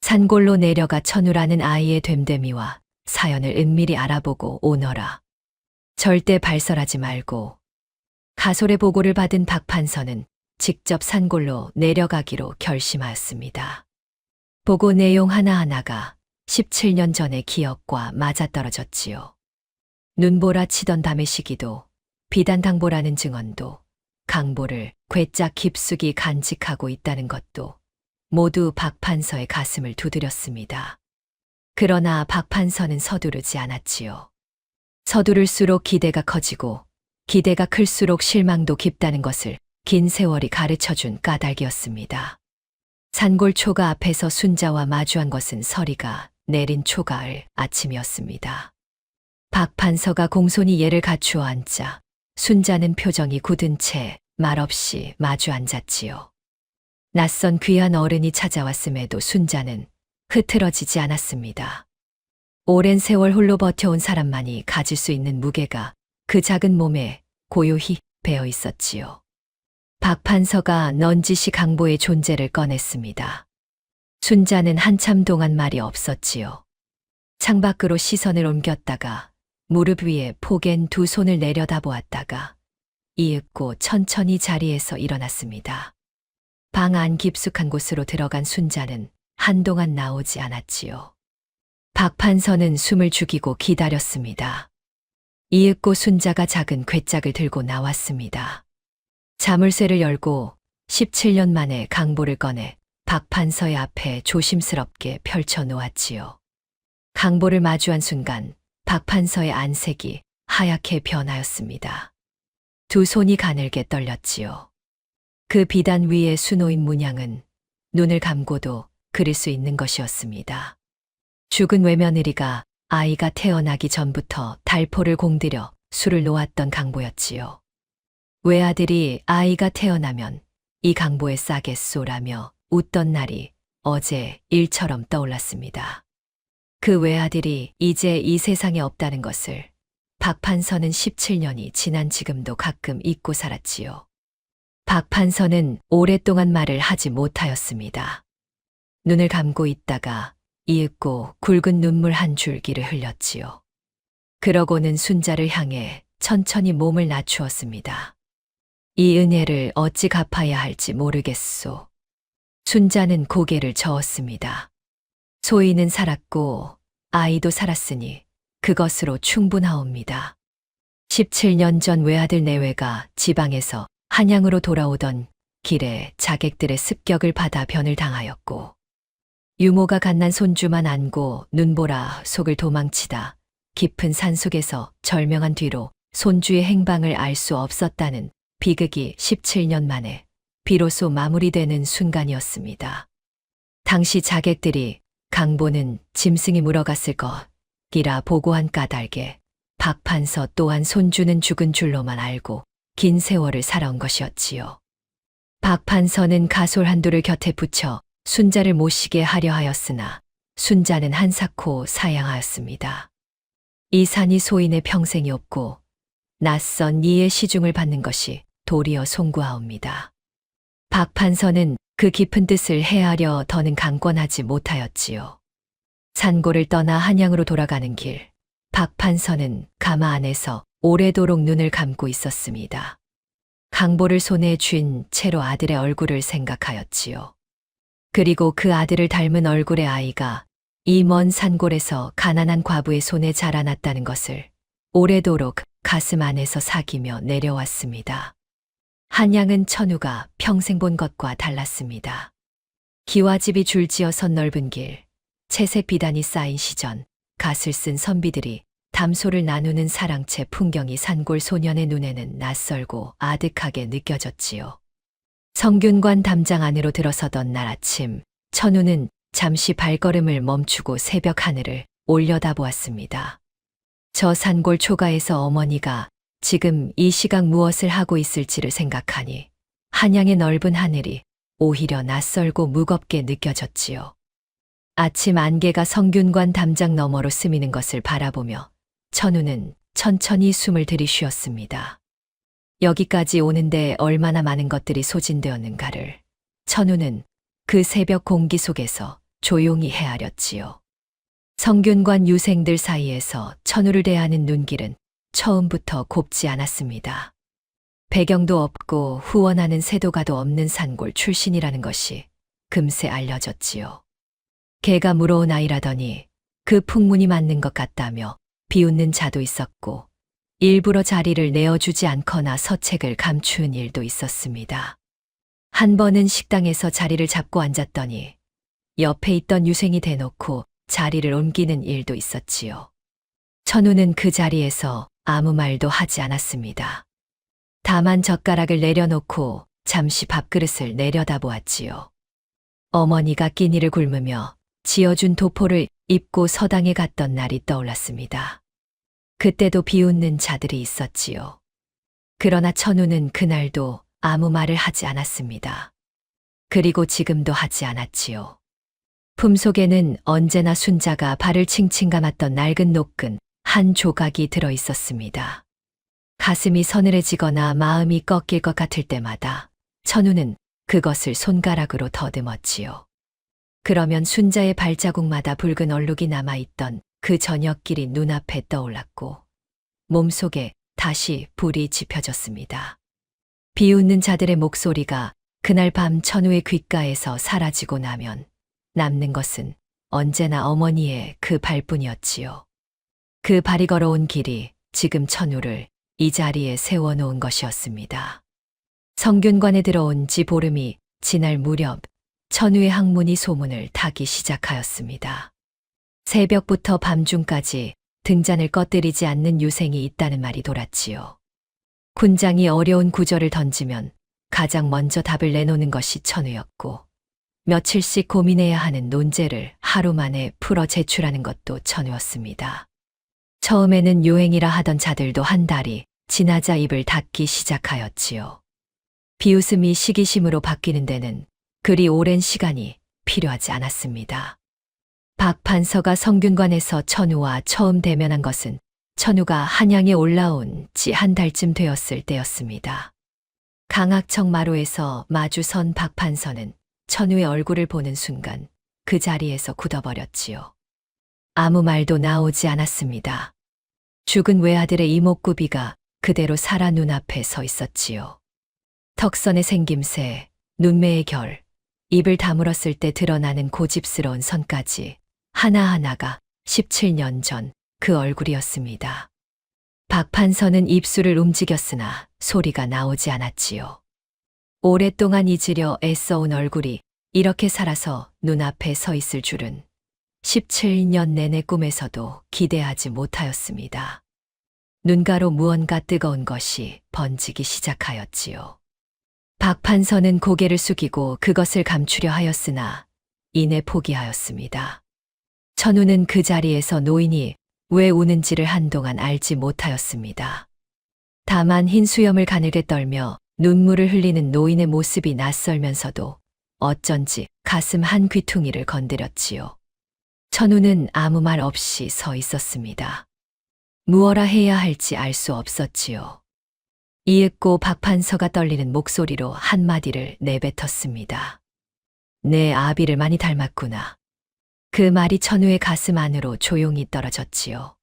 산골로 내려가 천우라는 아이의 됨됨이와 사연을 은밀히 알아보고 오너라. 절대 발설하지 말고. 가솔의 보고를 받은 박판서는 직접 산골로 내려가기로 결심하였습니다. 보고 내용 하나하나가 17년 전의 기억과 맞아떨어졌지요. 눈보라 치던 밤의 시기도 비단당보라는 증언도 강보를 괴짝 깊숙이 간직하고 있다는 것도 모두 박판서의 가슴을 두드렸습니다. 그러나 박 판서는 서두르지 않았지요. 서두를수록 기대가 커지고 기대가 클수록 실망도 깊다는 것을 긴 세월이 가르쳐준 까닭이었습니다. 산골 초가 앞에서 순자와 마주한 것은 서리가 내린 초가을 아침이었습니다. 박 판서가 공손히 예를 갖추어 앉자 순자는 표정이 굳은 채 말없이 마주 앉았지요. 낯선 귀한 어른이 찾아왔음에도 순자는 흐트러지지 않았습니다. 오랜 세월 홀로 버텨온 사람만이 가질 수 있는 무게가 그 작은 몸에 고요히 배어 있었지요. 박 판서가 넌지시 강보의 존재를 꺼냈습니다. 순자는 한참 동안 말이 없었지요. 창밖으로 시선을 옮겼다가 무릎 위에 포갠 두 손을 내려다보았다가 이윽고 천천히 자리에서 일어났습니다. 방 안 깊숙한 곳으로 들어간 순자는 한동안 나오지 않았지요. 박 판서는 숨을 죽이고 기다렸습니다. 이윽고 순자가 작은 괴짝을 들고 나왔습니다. 자물쇠를 열고 17년 만에 강보를 꺼내 박 판서의 앞에 조심스럽게 펼쳐 놓았지요. 강보를 마주한 순간 박 판서의 안색이 하얗게 변하였습니다. 두 손이 가늘게 떨렸지요. 그 비단 위에 수놓인 문양은 눈을 감고도 그릴 수 있는 것이었습니다. 죽은 외며느리가 아이가 태어나기 전부터 달포를 공들여 술을 놓았던 강보였지요. 외아들이 아이가 태어나면 이 강보에 싸겠소라며 웃던 날이 어제 일처럼 떠올랐습니다. 그 외아들이 이제 이 세상에 없다는 것을 박 판서는 17년이 지난 지금도 가끔 잊고 살았지요. 박 판서는 오랫동안 말을 하지 못하였습니다. 눈을 감고 있다가 이윽고 굵은 눈물 한 줄기를 흘렸지요. 그러고는 순자를 향해 천천히 몸을 낮추었습니다. 이 은혜를 어찌 갚아야 할지 모르겠소. 순자는 고개를 저었습니다. 소인은 살았고 아이도 살았으니 그것으로 충분하옵니다. 17년 전 외아들 내외가 지방에서 한양으로 돌아오던 길에 자객들의 습격을 받아 변을 당하였고 유모가 갓난 손주만 안고 눈보라 속을 도망치다 깊은 산속에서 절명한 뒤로 손주의 행방을 알 수 없었다는 비극이 17년 만에 비로소 마무리되는 순간이었습니다. 당시 자객들이 강보는 짐승이 물어갔을 것이라 보고한 까닭에 박 판서 또한 손주는 죽은 줄로만 알고 긴 세월을 살아온 것이었지요. 박 판서는 가솔 한두를 곁에 붙여 순자를 모시게 하려 하였으나 순자는 한사코 사양하였습니다. 이 산이 소인의 평생이 없고 낯선 이의 시중을 받는 것이 도리어 송구하옵니다. 박 판서는 그 깊은 뜻을 헤아려 더는 강권하지 못하였지요. 산고를 떠나 한양으로 돌아가는 길, 박 판서는 가마 안에서 오래도록 눈을 감고 있었습니다. 강보를 손에 쥔 채로 아들의 얼굴을 생각하였지요. 그리고 그 아들을 닮은 얼굴의 아이가 이 먼 산골에서 가난한 과부의 손에 자라났다는 것을 오래도록 가슴 안에서 사귀며 내려왔습니다. 한양은 천우가 평생 본 것과 달랐습니다. 기와집이 줄지어선 넓은 길, 채색 비단이 쌓인 시전, 갓을 쓴 선비들이 담소를 나누는 사랑채 풍경이 산골 소년의 눈에는 낯설고 아득하게 느껴졌지요. 성균관 담장 안으로 들어서던 날 아침, 천우는 잠시 발걸음을 멈추고 새벽 하늘을 올려다보았습니다. 저 산골 초가에서 어머니가 지금 이 시각 무엇을 하고 있을지를 생각하니 한양의 넓은 하늘이 오히려 낯설고 무겁게 느껴졌지요. 아침 안개가 성균관 담장 너머로 스미는 것을 바라보며 천우는 천천히 숨을 들이쉬었습니다. 여기까지 오는데 얼마나 많은 것들이 소진되었는가를 천우는 그 새벽 공기 속에서 조용히 헤아렸지요. 성균관 유생들 사이에서 천우를 대하는 눈길은 처음부터 곱지 않았습니다. 배경도 없고 후원하는 세도가도 없는 산골 출신이라는 것이 금세 알려졌지요. 개가 물어온 아이라더니 그 풍문이 맞는 것 같다며 비웃는 자도 있었고 일부러 자리를 내어주지 않거나 서책을 감추는 일도 있었습니다. 한 번은 식당에서 자리를 잡고 앉았더니 옆에 있던 유생이 대놓고 자리를 옮기는 일도 있었지요. 천우는 그 자리에서 아무 말도 하지 않았습니다. 다만 젓가락을 내려놓고 잠시 밥그릇을 내려다보았지요. 어머니가 끼니를 굶으며 지어준 도포를 입고 서당에 갔던 날이 떠올랐습니다. 그때도 비웃는 자들이 있었지요. 그러나 천우는 그날도 아무 말을 하지 않았습니다. 그리고 지금도 하지 않았지요. 품속에는 언제나 순자가 발을 칭칭 감았던 낡은 노끈 한 조각이 들어 있었습니다. 가슴이 서늘해지거나 마음이 꺾일 것 같을 때마다 천우는 그것을 손가락으로 더듬었지요. 그러면 순자의 발자국마다 붉은 얼룩이 남아있던 그 저녁길이 눈앞에 떠올랐고 몸속에 다시 불이 지펴졌습니다. 비웃는 자들의 목소리가 그날 밤 천우의 귓가에서 사라지고 나면 남는 것은 언제나 어머니의 그 발뿐이었지요. 그 발이 걸어온 길이 지금 천우를 이 자리에 세워놓은 것이었습니다. 성균관에 들어온 지 보름이 지날 무렵 천우의 학문이 소문을 타기 시작하였습니다. 새벽부터 밤중까지 등잔을 꺼뜨리지 않는 유생이 있다는 말이 돌았지요. 군장이 어려운 구절을 던지면 가장 먼저 답을 내놓는 것이 천우였고 며칠씩 고민해야 하는 논제를 하루 만에 풀어 제출하는 것도 천우였습니다. 처음에는 요행이라 하던 자들도 한 달이 지나자 입을 닫기 시작하였지요. 비웃음이 시기심으로 바뀌는 데는 그리 오랜 시간이 필요하지 않았습니다. 박 판서가 성균관에서 천우와 처음 대면한 것은 천우가 한양에 올라온 지 한 달쯤 되었을 때였습니다. 강학청 마루에서 마주선 박 판서는 천우의 얼굴을 보는 순간 그 자리에서 굳어버렸지요. 아무 말도 나오지 않았습니다. 죽은 외아들의 이목구비가 그대로 살아 눈앞에 서 있었지요. 턱선의 생김새, 눈매의 결, 입을 다물었을 때 드러나는 고집스러운 선까지 하나하나가 17년 전 그 얼굴이었습니다. 박 판서는 입술을 움직였으나 소리가 나오지 않았지요. 오랫동안 잊으려 애써온 얼굴이 이렇게 살아서 눈앞에 서 있을 줄은 17년 내내 꿈에서도 기대하지 못하였습니다. 눈가로 무언가 뜨거운 것이 번지기 시작하였지요. 박 판서는 고개를 숙이고 그것을 감추려 하였으나 이내 포기하였습니다. 천우는 그 자리에서 노인이 왜 우는지를 한동안 알지 못하였습니다. 다만 흰 수염을 가늘게 떨며 눈물을 흘리는 노인의 모습이 낯설면서도 어쩐지 가슴 한 귀퉁이를 건드렸지요. 천우는 아무 말 없이 서 있었습니다. 무엇라 해야 할지 알 수 없었지요. 이윽고 박 판서가 떨리는 목소리로 한마디를 내뱉었습니다. 내 아비를 많이 닮았구나. 그 말이 천우의 가슴 안으로 조용히 떨어졌지요.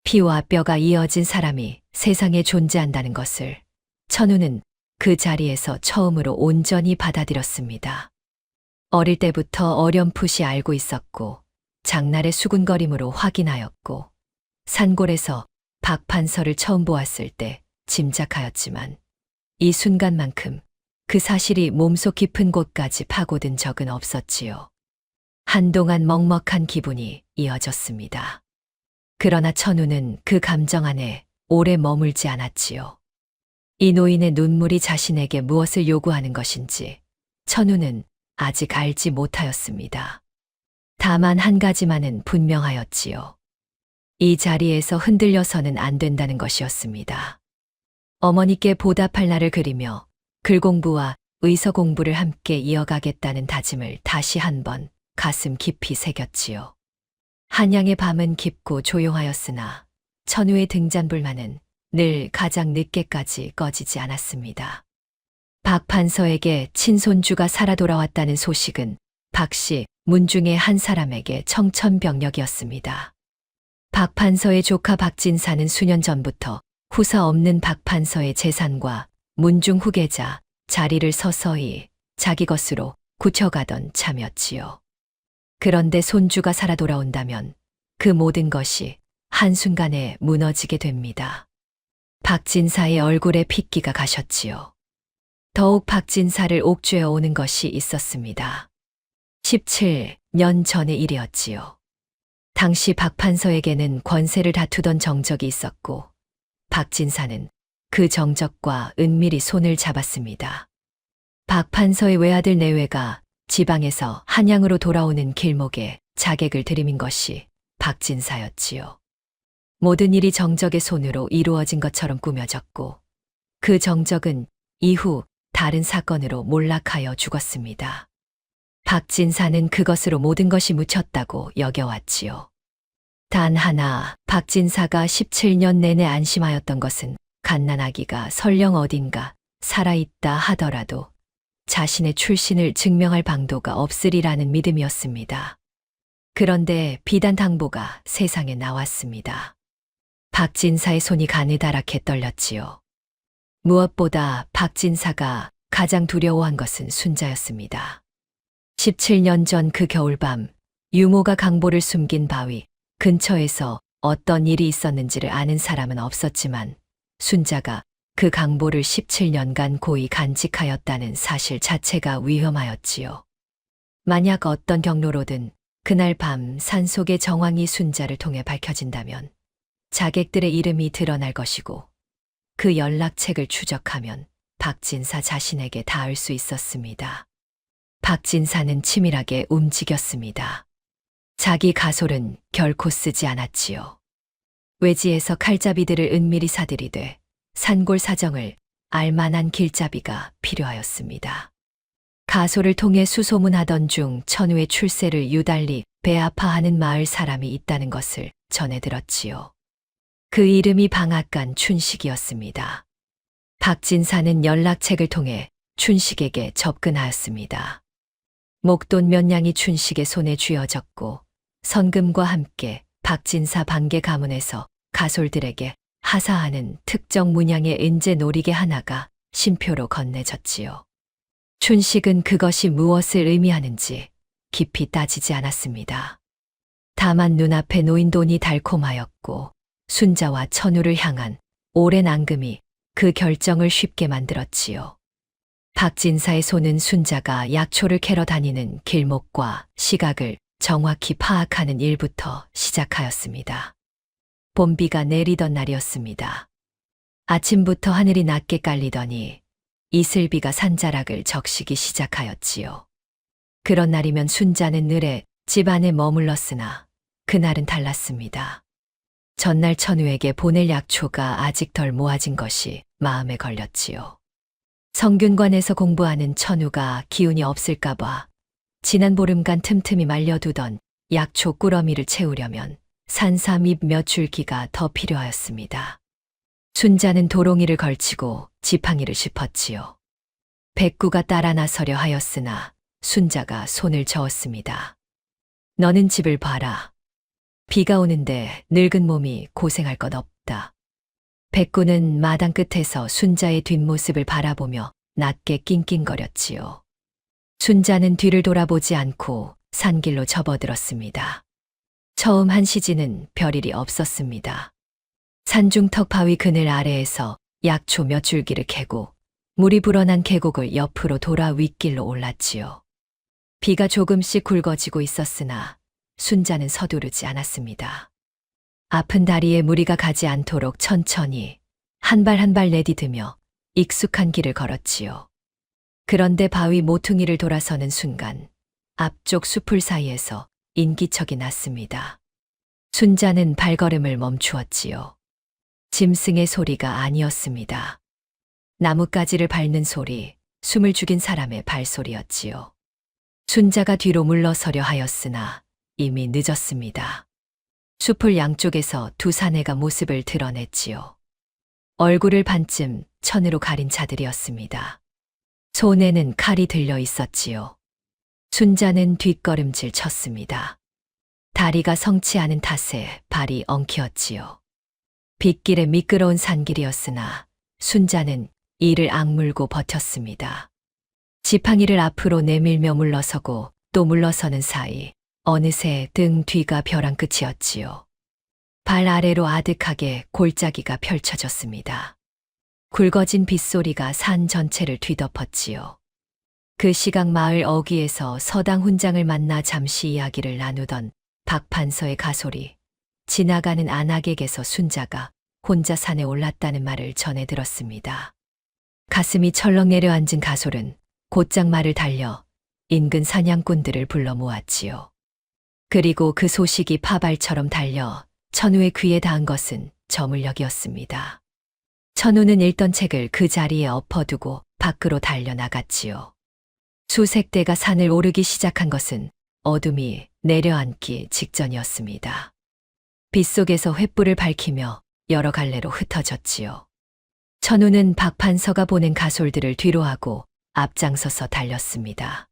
피와 뼈가 이어진 사람이 세상에 존재한다는 것을 천우는 그 자리에서 처음으로 온전히 받아들였습니다. 어릴 때부터 어렴풋이 알고 있었고 장날의 수군거림으로 확인하였고 산골에서 박 판서를 처음 보았을 때 짐작하였지만 이 순간만큼 그 사실이 몸속 깊은 곳까지 파고든 적은 없었지요. 한동안 먹먹한 기분이 이어졌습니다. 그러나 천우는 그 감정 안에 오래 머물지 않았지요. 이 노인의 눈물이 자신에게 무엇을 요구하는 것인지 천우는 아직 알지 못하였습니다. 다만 한 가지만은 분명하였지요. 이 자리에서 흔들려서는 안 된다는 것이었습니다. 어머니께 보답할 날을 그리며 글 공부와 의서 공부를 함께 이어가겠다는 다짐을 다시 한번 가슴 깊이 새겼지요. 한양의 밤은 깊고 조용하였으나 천우의 등잔불만은 늘 가장 늦게까지 꺼지지 않았습니다. 박 판서에게 친손주가 살아 돌아왔다는 소식은 박씨 문중의 한 사람에게 청천벽력이었습니다. 박 판서의 조카 박진사는 수년 전부터 후사 없는 박 판서의 재산과 문중 후계자 자리를 서서히 자기 것으로 굳혀가던 참이었지요. 그런데 손주가 살아 돌아온다면 그 모든 것이 한순간에 무너지게 됩니다. 박진사의 얼굴에 핏기가 가셨지요. 더욱 박진사를 옥죄어 오는 것이 있었습니다. 17년 전의 일이었지요. 당시 박판서에게는 권세를 다투던 정적이 있었고 박진사는 그 정적과 은밀히 손을 잡았습니다. 박판서의 외아들 내외가 지방에서 한양으로 돌아오는 길목에 자객을 들이민 것이 박진사였지요. 모든 일이 정적의 손으로 이루어진 것처럼 꾸며졌고 그 정적은 이후 다른 사건으로 몰락하여 죽었습니다. 박진사는 그것으로 모든 것이 묻혔다고 여겨왔지요. 단 하나 박진사가 17년 내내 안심하였던 것은 갓난아기가 설령 어딘가 살아있다 하더라도 자신의 출신을 증명할 방도가 없으리라는 믿음이었습니다. 그런데 비단 당보가 세상에 나왔습니다. 박진사의 손이 가느다랗게 떨렸지요. 무엇보다 박진사가 가장 두려워한 것은 순자였습니다. 17년 전 그 겨울밤 유모가 강보를 숨긴 바위 근처에서 어떤 일이 있었는지를 아는 사람은 없었지만 순자가 그 강보를 17년간 고이 간직하였다는 사실 자체가 위험하였지요. 만약 어떤 경로로든 그날 밤 산속의 정황이 순자를 통해 밝혀진다면 자객들의 이름이 드러날 것이고 그 연락책을 추적하면 박진사 자신에게 닿을 수 있었습니다. 박진사는 치밀하게 움직였습니다. 자기 가솔은 결코 쓰지 않았지요. 외지에서 칼잡이들을 은밀히 사들이되 산골 사정을 알만한 길잡이가 필요하였습니다. 가솔을 통해 수소문하던 중 천우의 출세를 유달리 배아파하는 마을 사람이 있다는 것을 전해 들었지요. 그 이름이 방앗간 춘식이었습니다. 박진사는 연락책을 통해 춘식에게 접근하였습니다. 목돈 몇 냥이 춘식의 손에 쥐어졌고 선금과 함께 박진사 방계 가문에서 가솔들에게 하사하는 특정 문양의 은재 놀이개 하나가 신표로 건네졌지요. 춘식은 그것이 무엇을 의미하는지 깊이 따지지 않았습니다. 다만 눈앞에 놓인 돈이 달콤하였고 순자와 천우를 향한 오랜 앙금이 그 결정을 쉽게 만들었지요. 박진사의 손은 순자가 약초를 캐러 다니는 길목과 시각을 정확히 파악하는 일부터 시작하였습니다. 봄비가 내리던 날이었습니다. 아침부터 하늘이 낮게 깔리더니 이슬비가 산자락을 적시기 시작하였지요. 그런 날이면 순자는 늘에 집 안에 머물렀으나 그날은 달랐습니다. 전날 천우에게 보낼 약초가 아직 덜 모아진 것이 마음에 걸렸지요. 성균관에서 공부하는 천우가 기운이 없을까봐 지난 보름간 틈틈이 말려두던 약초 꾸러미를 채우려면 산삼잎 몇 줄기가 더 필요하였습니다. 순자는 도롱이를 걸치고 지팡이를 짚었지요. 백구가 따라 나서려 하였으나 순자가 손을 저었습니다. 너는 집을 봐라. 비가 오는데 늙은 몸이 고생할 것 없다. 백구는 마당 끝에서 순자의 뒷모습을 바라보며 낮게 낑낑거렸지요. 순자는 뒤를 돌아보지 않고 산길로 접어들었습니다. 처음 한 시지는 별일이 없었습니다. 산중턱 바위 그늘 아래에서 약초 몇 줄기를 캐고 물이 불어난 계곡을 옆으로 돌아 윗길로 올랐지요. 비가 조금씩 굵어지고 있었으나 순자는 서두르지 않았습니다. 아픈 다리에 무리가 가지 않도록 천천히 한 발 한 발 내디디며 익숙한 길을 걸었지요. 그런데 바위 모퉁이를 돌아서는 순간 앞쪽 수풀 사이에서 인기척이 났습니다. 순자는 발걸음을 멈추었지요. 짐승의 소리가 아니었습니다. 나뭇가지를 밟는 소리, 숨을 죽인 사람의 발소리였지요. 순자가 뒤로 물러서려 하였으나 이미 늦었습니다. 숲을 양쪽에서 두 사내가 모습을 드러냈지요. 얼굴을 반쯤 천으로 가린 자들이었습니다. 손에는 칼이 들려 있었지요. 순자는 뒷걸음질 쳤습니다. 다리가 성치 않은 탓에 발이 엉키었지요. 빗길에 미끄러운 산길이었으나 순자는 이를 악물고 버텼습니다. 지팡이를 앞으로 내밀며 물러서고 또 물러서는 사이 어느새 등 뒤가 벼랑 끝이었지요. 발 아래로 아득하게 골짜기가 펼쳐졌습니다. 굵어진 빗소리가 산 전체를 뒤덮었지요. 그 시각 마을 어귀에서 서당 훈장을 만나 잠시 이야기를 나누던 박판서의 가솔이 지나가는 안악에게서 순자가 혼자 산에 올랐다는 말을 전해 들었습니다. 가슴이 철렁 내려앉은 가솔은 곧장 말을 달려 인근 사냥꾼들을 불러 모았지요. 그리고 그 소식이 파발처럼 달려 천우의 귀에 닿은 것은 저물녘이었습니다. 천우는 읽던 책을 그 자리에 엎어두고 밖으로 달려나갔지요. 수색대가 산을 오르기 시작한 것은 어둠이 내려앉기 직전이었습니다. 빗속에서 횃불을 밝히며 여러 갈래로 흩어졌지요. 천우는 박판서가 보낸 가솔들을 뒤로하고 앞장서서 달렸습니다.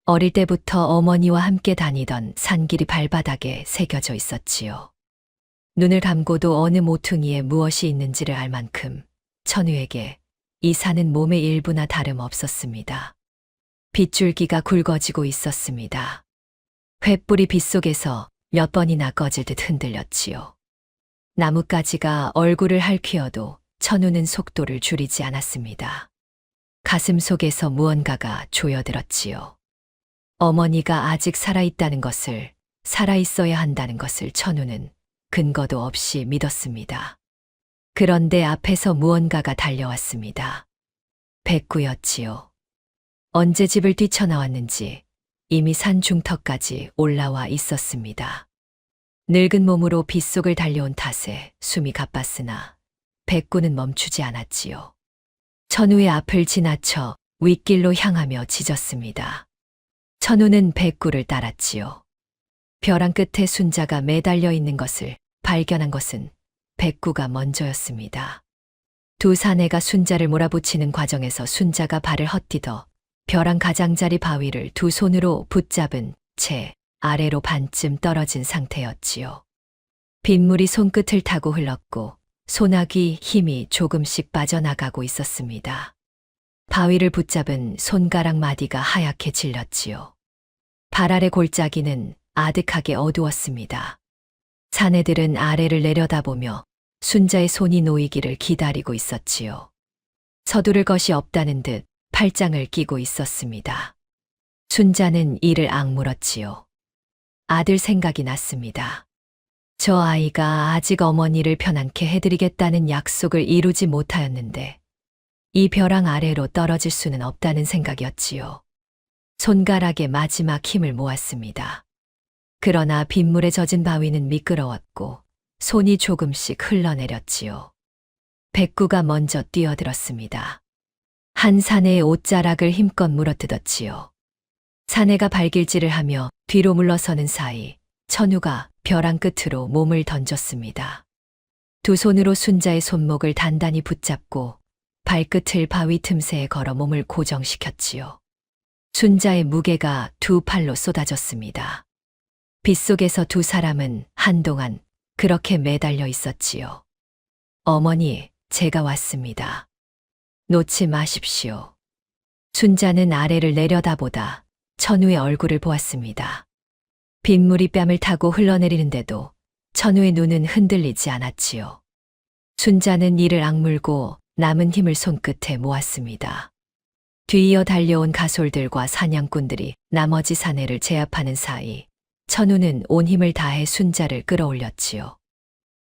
어릴 때부터 어머니와 함께 다니던 산길이 발바닥에 새겨져 있었지요. 눈을 감고도 어느 모퉁이에 무엇이 있는지를 알 만큼 천우에게 이 산은 몸의 일부나 다름없었습니다. 빗줄기가 굵어지고 있었습니다. 횃불이 빗속에서 몇 번이나 꺼질듯 흔들렸지요. 나뭇가지가 얼굴을 핥히어도 천우는 속도를 줄이지 않았습니다. 가슴 속에서 무언가가 조여들었지요. 어머니가 아직 살아있다는 것을, 살아있어야 한다는 것을 천우는 근거도 없이 믿었습니다. 그런데 앞에서 무언가가 달려왔습니다. 백구였지요. 언제 집을 뛰쳐나왔는지 이미 산 중턱까지 올라와 있었습니다. 늙은 몸으로 빗속을 달려온 탓에 숨이 가빴으나 백구는 멈추지 않았지요. 천우의 앞을 지나쳐 윗길로 향하며 짖었습니다. 천우는 백구를 따랐지요. 벼랑 끝에 순자가 매달려 있는 것을 발견한 것은 백구가 먼저였습니다. 두 사내가 순자를 몰아붙이는 과정에서 순자가 발을 헛디뎌 벼랑 가장자리 바위를 두 손으로 붙잡은 채 아래로 반쯤 떨어진 상태였지요. 빗물이 손끝을 타고 흘렀고 소나기 힘이 조금씩 빠져나가고 있었습니다. 바위를 붙잡은 손가락 마디가 하얗게 질렸지요. 발 아래 골짜기는 아득하게 어두웠습니다. 사내들은 아래를 내려다보며 순자의 손이 놓이기를 기다리고 있었지요. 서두를 것이 없다는 듯 팔짱을 끼고 있었습니다. 순자는 이를 악물었지요. 아들 생각이 났습니다. 저 아이가 아직 어머니를 편안케 해드리겠다는 약속을 이루지 못하였는데 이 벼랑 아래로 떨어질 수는 없다는 생각이었지요. 손가락에 마지막 힘을 모았습니다. 그러나 빗물에 젖은 바위는 미끄러웠고 손이 조금씩 흘러내렸지요. 백구가 먼저 뛰어들었습니다. 한 사내의 옷자락을 힘껏 물어뜯었지요. 사내가 발길질을 하며 뒤로 물러서는 사이 천우가 벼랑 끝으로 몸을 던졌습니다. 두 손으로 순자의 손목을 단단히 붙잡고 발끝을 바위 틈새에 걸어 몸을 고정시켰지요. 순자의 무게가 두 팔로 쏟아졌습니다. 빗속에서 두 사람은 한동안 그렇게 매달려 있었지요. 어머니, 제가 왔습니다. 놓지 마십시오. 순자는 아래를 내려다보다 천우의 얼굴을 보았습니다. 빗물이 뺨을 타고 흘러내리는데도 천우의 눈은 흔들리지 않았지요. 순자는 이를 악물고 남은 힘을 손끝에 모았습니다. 뒤이어 달려온 가솔들과 사냥꾼들이 나머지 사내를 제압하는 사이 천우는 온 힘을 다해 순자를 끌어올렸지요.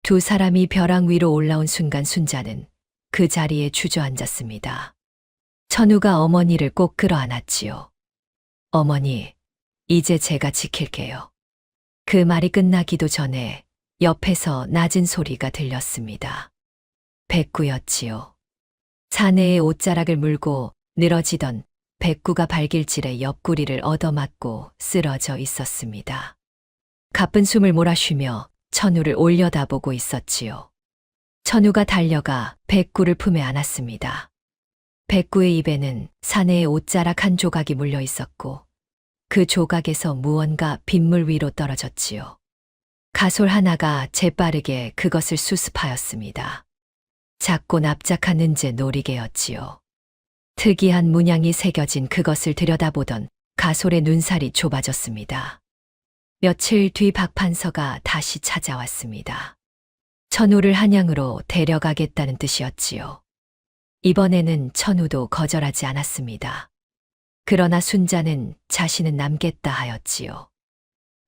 두 사람이 벼랑 위로 올라온 순간 순자는 그 자리에 주저앉았습니다. 천우가 어머니를 꼭 끌어안았지요. 어머니, 이제 제가 지킬게요. 그 말이 끝나기도 전에 옆에서 낮은 소리가 들렸습니다. 백구였지요. 사내의 옷자락을 물고 늘어지던 백구가 발길질에 옆구리를 얻어맞고 쓰러져 있었습니다. 가쁜 숨을 몰아쉬며 천우를 올려다보고 있었지요. 천우가 달려가 백구를 품에 안았습니다. 백구의 입에는 사내의 옷자락 한 조각이 물려 있었고 그 조각에서 무언가 빗물 위로 떨어졌지요. 가솔 하나가 재빠르게 그것을 수습하였습니다. 작고 납작한 은재 놀이개였지요. 특이한 문양이 새겨진 그것을 들여다보던 가솔의 눈살이 좁아졌습니다. 며칠 뒤 박판서가 다시 찾아왔습니다. 천우를 한양으로 데려가겠다는 뜻이었지요. 이번에는 천우도 거절하지 않았습니다. 그러나 순자는 자신은 남겠다 하였지요.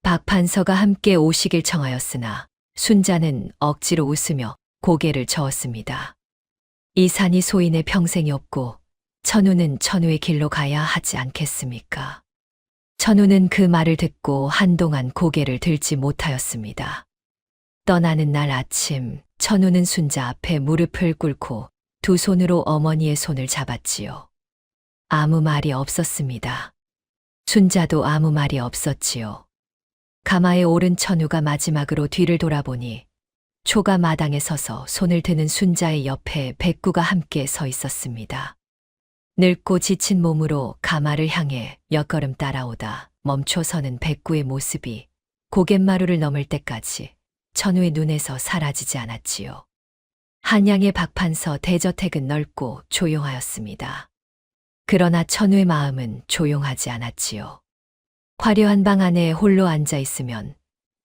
박 판서가 함께 오시길 청하였으나 순자는 억지로 웃으며 고개를 저었습니다. 이 산이 소인의 평생이 없고 천우는 천우의 길로 가야 하지 않겠습니까? 천우는 그 말을 듣고 한동안 고개를 들지 못하였습니다. 떠나는 날 아침, 천우는 순자 앞에 무릎을 꿇고 두 손으로 어머니의 손을 잡았지요. 아무 말이 없었습니다. 순자도 아무 말이 없었지요. 가마에 오른 천우가 마지막으로 뒤를 돌아보니 초가 마당에 서서 손을 드는 순자의 옆에 백구가 함께 서 있었습니다. 늙고 지친 몸으로 가마를 향해 몇 걸음 따라오다 멈춰서는 백구의 모습이 고갯마루를 넘을 때까지 천우의 눈에서 사라지지 않았지요. 한양의 박판서 대저택은 넓고 조용하였습니다. 그러나 천우의 마음은 조용하지 않았지요. 화려한 방 안에 홀로 앉아 있으면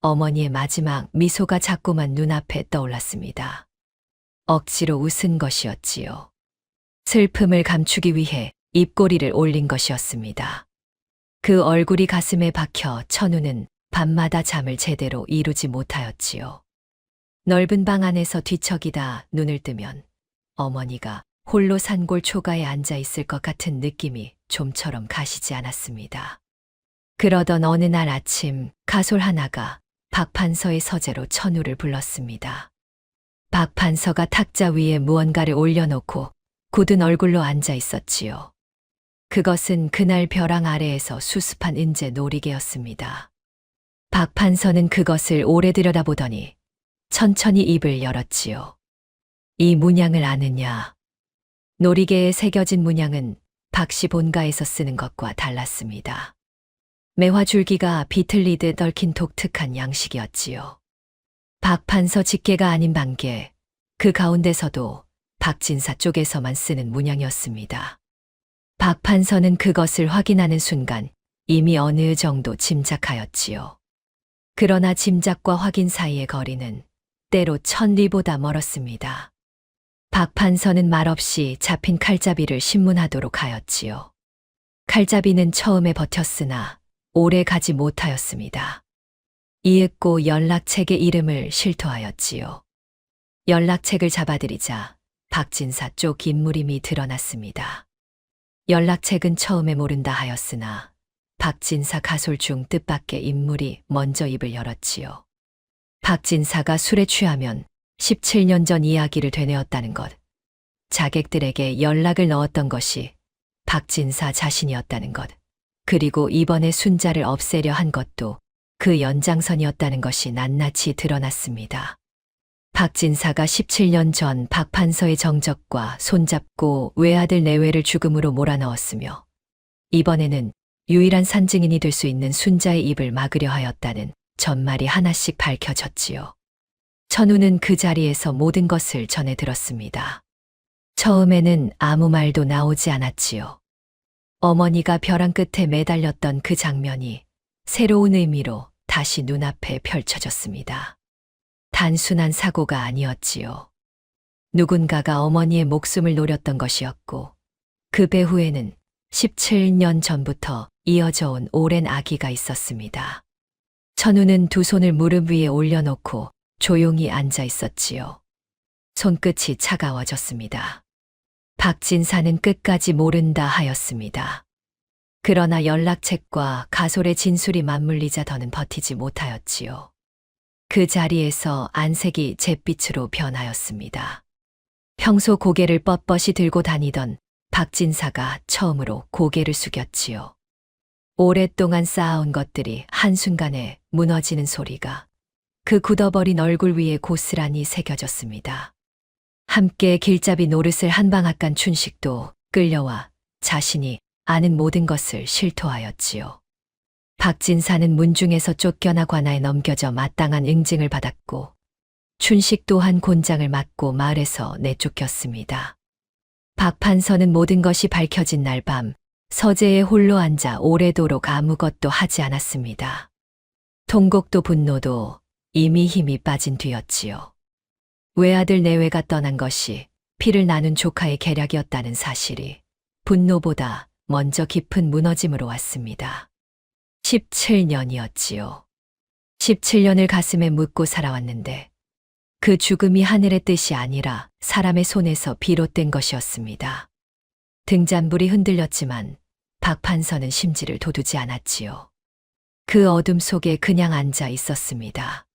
어머니의 마지막 미소가 자꾸만 눈앞에 떠올랐습니다. 억지로 웃은 것이었지요. 슬픔을 감추기 위해 입꼬리를 올린 것이었습니다. 그 얼굴이 가슴에 박혀 천우는 밤마다 잠을 제대로 이루지 못하였지요. 넓은 방 안에서 뒤척이다 눈을 뜨면 어머니가 홀로 산골 초가에 앉아 있을 것 같은 느낌이 좀처럼 가시지 않았습니다. 그러던 어느 날 아침 가솔 하나가 박 판서의 서재로 천우를 불렀습니다. 박 판서가 탁자 위에 무언가를 올려놓고 굳은 얼굴로 앉아 있었지요. 그것은 그날 벼랑 아래에서 수습한 은재 놀이개였습니다. 박 판서는 그것을 오래 들여다보더니 천천히 입을 열었지요. 이 문양을 아느냐? 놀이개에 새겨진 문양은 박씨 본가에서 쓰는 것과 달랐습니다. 매화줄기가 비틀리듯 얽힌 독특한 양식이었지요. 박 판서 직계가 아닌 반계, 그 가운데서도 박진사 쪽에서만 쓰는 문양이었습니다. 박 판서는 그것을 확인하는 순간 이미 어느 정도 짐작하였지요. 그러나 짐작과 확인 사이의 거리는 때로 천리보다 멀었습니다. 박 판서는 말없이 잡힌 칼잡이를 신문하도록 하였지요. 칼잡이는 처음에 버텼으나 오래 가지 못하였습니다. 이윽고 연락책에 이름을 실토하였지요. 연락책을 잡아들이자 박진사 쪽 인물임이 드러났습니다. 연락책은 처음에 모른다 하였으나 박진사 가솔 중 뜻밖의 인물이 먼저 입을 열었지요. 박진사가 술에 취하면 17년 전 이야기를 되뇌었다는 것, 자객들에게 연락을 넣었던 것이 박진사 자신이었다는 것, 그리고 이번에 순자를 없애려 한 것도 그 연장선이었다는 것이 낱낱이 드러났습니다. 박진사가 17년 전 박 판서의 정적과 손잡고 외아들 내외를 죽음으로 몰아넣었으며 이번에는 유일한 산증인이 될 수 있는 순자의 입을 막으려 하였다는 전말이 하나씩 밝혀졌지요. 천우는 그 자리에서 모든 것을 전해 들었습니다. 처음에는 아무 말도 나오지 않았지요. 어머니가 벼랑 끝에 매달렸던 그 장면이 새로운 의미로 다시 눈앞에 펼쳐졌습니다. 단순한 사고가 아니었지요. 누군가가 어머니의 목숨을 노렸던 것이었고 그 배후에는 17년 전부터 이어져 온 오랜 악의가 있었습니다. 천우는 두 손을 무릎 위에 올려놓고 조용히 앉아 있었지요. 손끝이 차가워졌습니다. 박진사는 끝까지 모른다 하였습니다. 그러나 연락책과 가솔의 진술이 맞물리자 더는 버티지 못하였지요. 그 자리에서 안색이 잿빛으로 변하였습니다. 평소 고개를 뻣뻣이 들고 다니던 박진사가 처음으로 고개를 숙였지요. 오랫동안 쌓아온 것들이 한순간에 무너지는 소리가 그 굳어버린 얼굴 위에 고스란히 새겨졌습니다. 함께 길잡이 노릇을 한방앗간 춘식도 끌려와 자신이 아는 모든 것을 실토하였지요. 박진사는 문중에서 쫓겨나 관아에 넘겨져 마땅한 응징을 받았고 춘식 또한 곤장을 맞고 마을에서 내쫓겼습니다. 박 판서는 모든 것이 밝혀진 날 밤 서재에 홀로 앉아 오래도록 아무것도 하지 않았습니다. 통곡도 분노도 이미 힘이 빠진 뒤였지요. 외아들 내외가 떠난 것이 피를 나눈 조카의 계략이었다는 사실이 분노보다 먼저 깊은 무너짐으로 왔습니다. 17년이었지요. 17년을 가슴에 묻고 살아왔는데 그 죽음이 하늘의 뜻이 아니라 사람의 손에서 비롯된 것이었습니다. 등잔불이 흔들렸지만 박 판서는 심지를 돋우지 않았지요. 그 어둠 속에 그냥 앉아 있었습니다.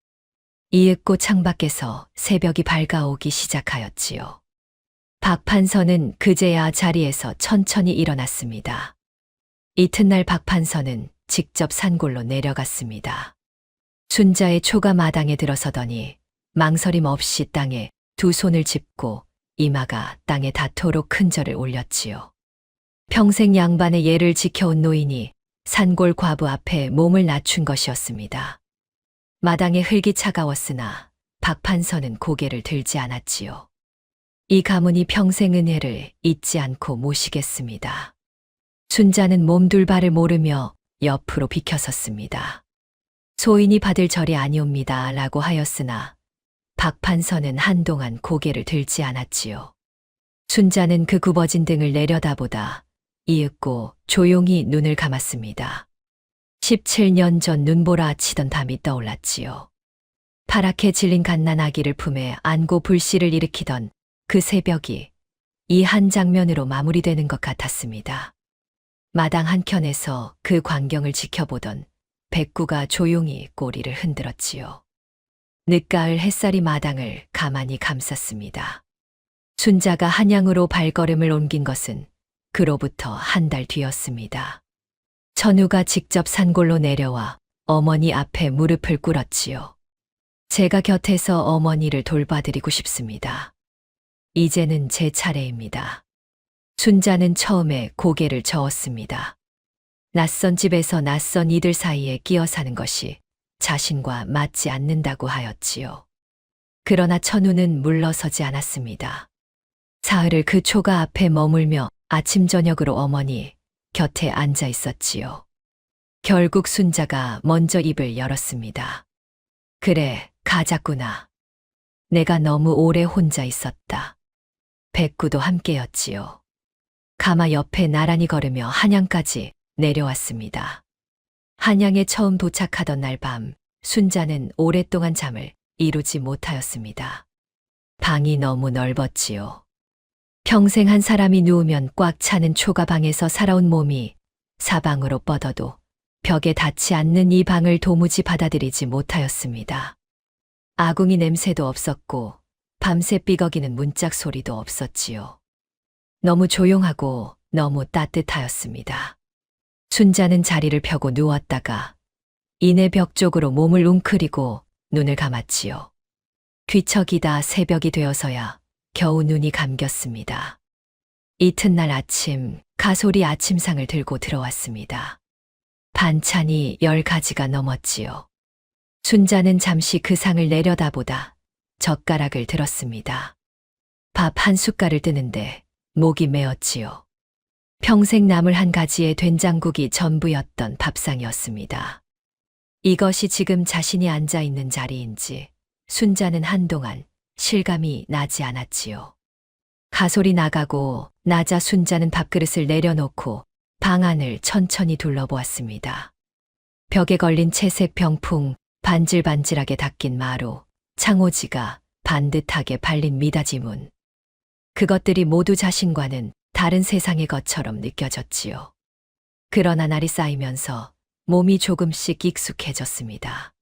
이윽고 창밖에서 새벽이 밝아오기 시작하였지요. 박 판서는 그제야 자리에서 천천히 일어났습니다. 이튿날 박 판서는 직접 산골로 내려갔습니다. 순자의 초가 마당에 들어서더니 망설임 없이 땅에 두 손을 짚고 이마가 땅에 닿도록 큰 절을 올렸지요. 평생 양반의 예를 지켜온 노인이 산골 과부 앞에 몸을 낮춘 것이었습니다. 마당에 흙이 차가웠으나 박 판서는 고개를 들지 않았지요. 이 가문이 평생 은혜를 잊지 않고 모시겠습니다. 순자는 몸둘 바를 모르며 옆으로 비켜섰습니다. 소인이 받을 절이 아니옵니다 라고 하였으나 박 판서는 한동안 고개를 들지 않았지요. 순자는 그 굽어진 등을 내려다보다 이윽고 조용히 눈을 감았습니다. 17년 전 눈보라 치던 밤이 떠올랐지요. 파랗게 질린 갓난 아기를 품에 안고 불씨를 일으키던 그 새벽이 이 한 장면으로 마무리되는 것 같았습니다. 마당 한켠에서 그 광경을 지켜보던 백구가 조용히 꼬리를 흔들었지요. 늦가을 햇살이 마당을 가만히 감쌌습니다. 순자가 한양으로 발걸음을 옮긴 것은 그로부터 한 달 뒤였습니다. 천우가 직접 산골로 내려와 어머니 앞에 무릎을 꿇었지요. 제가 곁에서 어머니를 돌봐드리고 싶습니다. 이제는 제 차례입니다. 순자는 처음에 고개를 저었습니다. 낯선 집에서 낯선 이들 사이에 끼어 사는 것이 자신과 맞지 않는다고 하였지요. 그러나 천우는 물러서지 않았습니다. 사흘을 그 초가 앞에 머물며 아침 저녁으로 어머니 곁에 앉아 있었지요. 결국 순자가 먼저 입을 열었습니다. 그래, 가자꾸나. 내가 너무 오래 혼자 있었다. 백구도 함께였지요. 가마 옆에 나란히 걸으며 한양까지 내려왔습니다. 한양에 처음 도착하던 날 밤, 순자는 오랫동안 잠을 이루지 못하였습니다. 방이 너무 넓었지요. 평생 한 사람이 누우면 꽉 차는 초가방에서 살아온 몸이 사방으로 뻗어도 벽에 닿지 않는 이 방을 도무지 받아들이지 못하였습니다. 아궁이 냄새도 없었고 밤새 삐걱이는 문짝 소리도 없었지요. 너무 조용하고 너무 따뜻하였습니다. 순자는 자리를 펴고 누웠다가 이내 벽 쪽으로 몸을 웅크리고 눈을 감았지요. 뒤척이다 새벽이 되어서야 겨우 눈이 감겼습니다. 이튿날 아침 가솔이 아침상을 들고 들어왔습니다. 반찬이 10가지가 넘었지요. 순자는 잠시 그 상을 내려다보다 젓가락을 들었습니다. 밥 한 숟갈을 뜨는데 목이 메었지요. 평생 나물 한 가지에 된장국이 전부였던 밥상이었습니다. 이것이 지금 자신이 앉아 있는 자리인지 순자는 한동안 실감이 나지 않았지요. 가솔이 나가고 나자 순자는 밥그릇을 내려놓고 방 안을 천천히 둘러보았습니다. 벽에 걸린 채색 병풍, 반질반질하게 닦인 마루, 창호지가 반듯하게 발린 미닫이 문. 그것들이 모두 자신과는 다른 세상의 것처럼 느껴졌지요. 그러나 날이 쌓이면서 몸이 조금씩 익숙해졌습니다.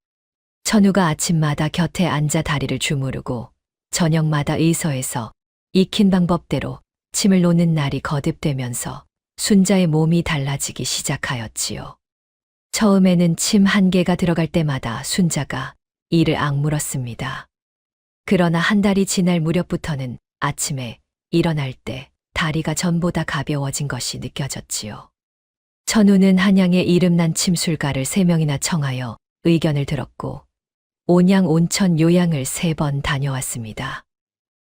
천우가 아침마다 곁에 앉아 다리를 주무르고 저녁마다 의서에서 익힌 방법대로 침을 놓는 날이 거듭되면서 순자의 몸이 달라지기 시작하였지요. 처음에는 침 한 개가 들어갈 때마다 순자가 이를 악물었습니다. 그러나 한 달이 지날 무렵부터는 아침에 일어날 때 다리가 전보다 가벼워진 것이 느껴졌지요. 천우는 한양의 이름난 침술가를 3명이나 청하여 의견을 들었고 온양 온천 요양을 3번 다녀왔습니다.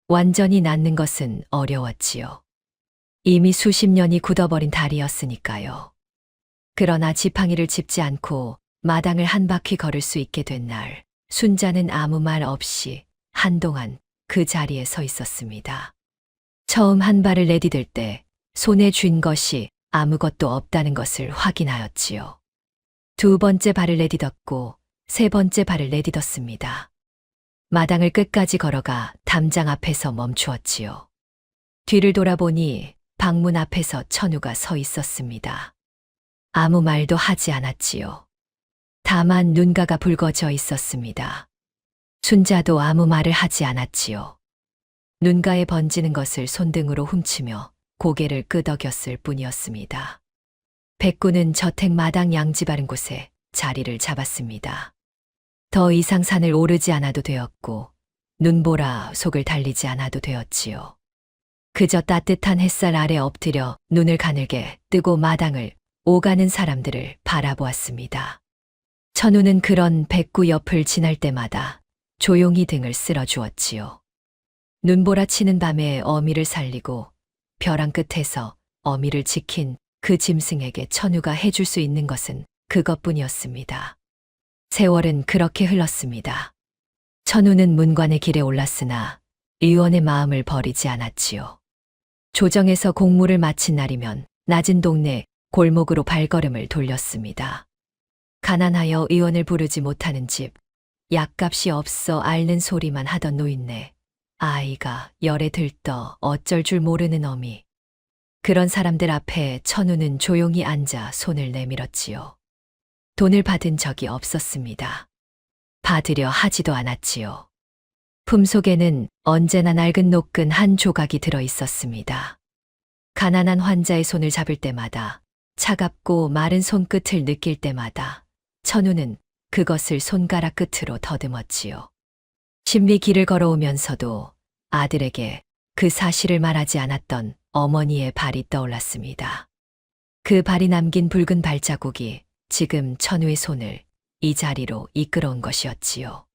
완전히 낫는 것은 어려웠지요. 이미 수십 년이 굳어버린 다리였으니까요. 그러나 지팡이를 짚지 않고 마당을 한 바퀴 걸을 수 있게 된 날, 순자는 아무 말 없이 한동안 그 자리에 서 있었습니다. 처음 한 발을 내디딜 때 손에 쥔 것이 아무것도 없다는 것을 확인하였지요. 두 번째 발을 내디뎠고 세 번째 발을 내딛었습니다. 마당을 끝까지 걸어가 담장 앞에서 멈추었지요. 뒤를 돌아보니 방문 앞에서 천우가 서 있었습니다. 아무 말도 하지 않았지요. 다만 눈가가 붉어져 있었습니다. 순자도 아무 말을 하지 않았지요. 눈가에 번지는 것을 손등으로 훔치며 고개를 끄덕였을 뿐이었습니다. 백구는 저택 마당 양지 바른 곳에 자리를 잡았습니다. 더 이상 산을 오르지 않아도 되었고 눈보라 속을 달리지 않아도 되었지요. 그저 따뜻한 햇살 아래 엎드려 눈을 가늘게 뜨고 마당을 오가는 사람들을 바라보았습니다. 천우는 그런 백구 옆을 지날 때마다 조용히 등을 쓸어주었지요. 눈보라 치는 밤에 어미를 살리고 벼랑 끝에서 어미를 지킨 그 짐승에게 천우가 해줄 수 있는 것은 그것뿐이었습니다. 세월은 그렇게 흘렀습니다. 천우는 문관의 길에 올랐으나 의원의 마음을 버리지 않았지요. 조정에서 공무를 마친 날이면 낮은 동네 골목으로 발걸음을 돌렸습니다. 가난하여 의원을 부르지 못하는 집, 약값이 없어 앓는 소리만 하던 노인네, 아이가 열에 들떠 어쩔 줄 모르는 어미. 그런 사람들 앞에 천우는 조용히 앉아 손을 내밀었지요. 돈을 받은 적이 없었습니다. 받으려 하지도 않았지요. 품속에는 언제나 낡은 노끈 한 조각이 들어 있었습니다. 가난한 환자의 손을 잡을 때마다, 차갑고 마른 손끝을 느낄 때마다 천우는 그것을 손가락 끝으로 더듬었지요. 심리 길을 걸어오면서도 아들에게 그 사실을 말하지 않았던 어머니의 발이 떠올랐습니다. 그 발이 남긴 붉은 발자국이 지금 천우의 손을 이 자리로 이끌어온 것이었지요.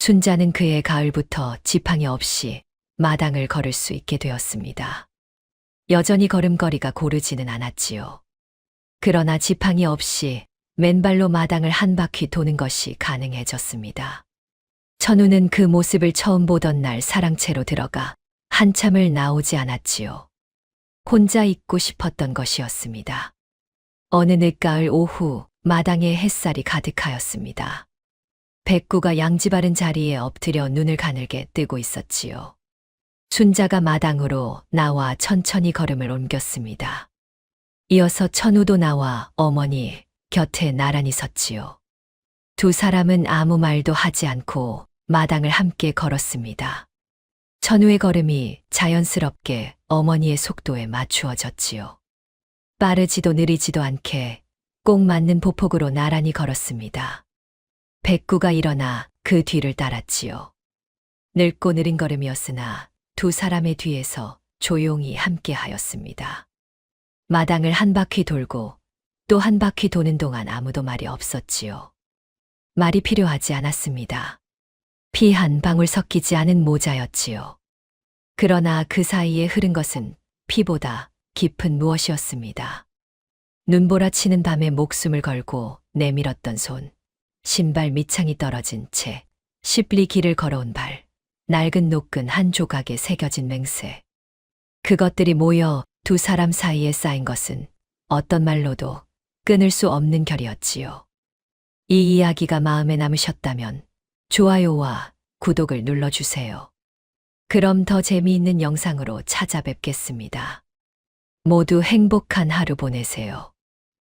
순자는 그의 가을부터 지팡이 없이 마당을 걸을 수 있게 되었습니다. 여전히 걸음걸이가 고르지는 않았지요. 그러나 지팡이 없이 맨발로 마당을 한 바퀴 도는 것이 가능해졌습니다. 천우는 그 모습을 처음 보던 날 사랑채로 들어가 한참을 나오지 않았지요. 혼자 있고 싶었던 것이었습니다. 어느 늦가을 오후 마당에 햇살이 가득하였습니다. 백구가 양지 바른 자리에 엎드려 눈을 가늘게 뜨고 있었지요. 순자가 마당으로 나와 천천히 걸음을 옮겼습니다. 이어서 천우도 나와 어머니 곁에 나란히 섰지요. 두 사람은 아무 말도 하지 않고 마당을 함께 걸었습니다. 천우의 걸음이 자연스럽게 어머니의 속도에 맞추어졌지요. 빠르지도 느리지도 않게 꼭 맞는 보폭으로 나란히 걸었습니다. 백구가 일어나 그 뒤를 따랐지요. 늙고 느린 걸음이었으나 두 사람의 뒤에서 조용히 함께 하였습니다. 마당을 한 바퀴 돌고 또 한 바퀴 도는 동안 아무도 말이 없었지요. 말이 필요하지 않았습니다. 피 한 방울 섞이지 않은 모자였지요. 그러나 그 사이에 흐른 것은 피보다 깊은 무엇이었습니다. 눈보라 치는 밤에 목숨을 걸고 내밀었던 손, 신발 밑창이 떨어진 채 십리 길을 걸어온 발, 낡은 노끈 한 조각에 새겨진 맹세. 그것들이 모여 두 사람 사이에 쌓인 것은 어떤 말로도 끊을 수 없는 결이었지요. 이 이야기가 마음에 남으셨다면 좋아요와 구독을 눌러주세요. 그럼 더 재미있는 영상으로 찾아뵙겠습니다. 모두 행복한 하루 보내세요.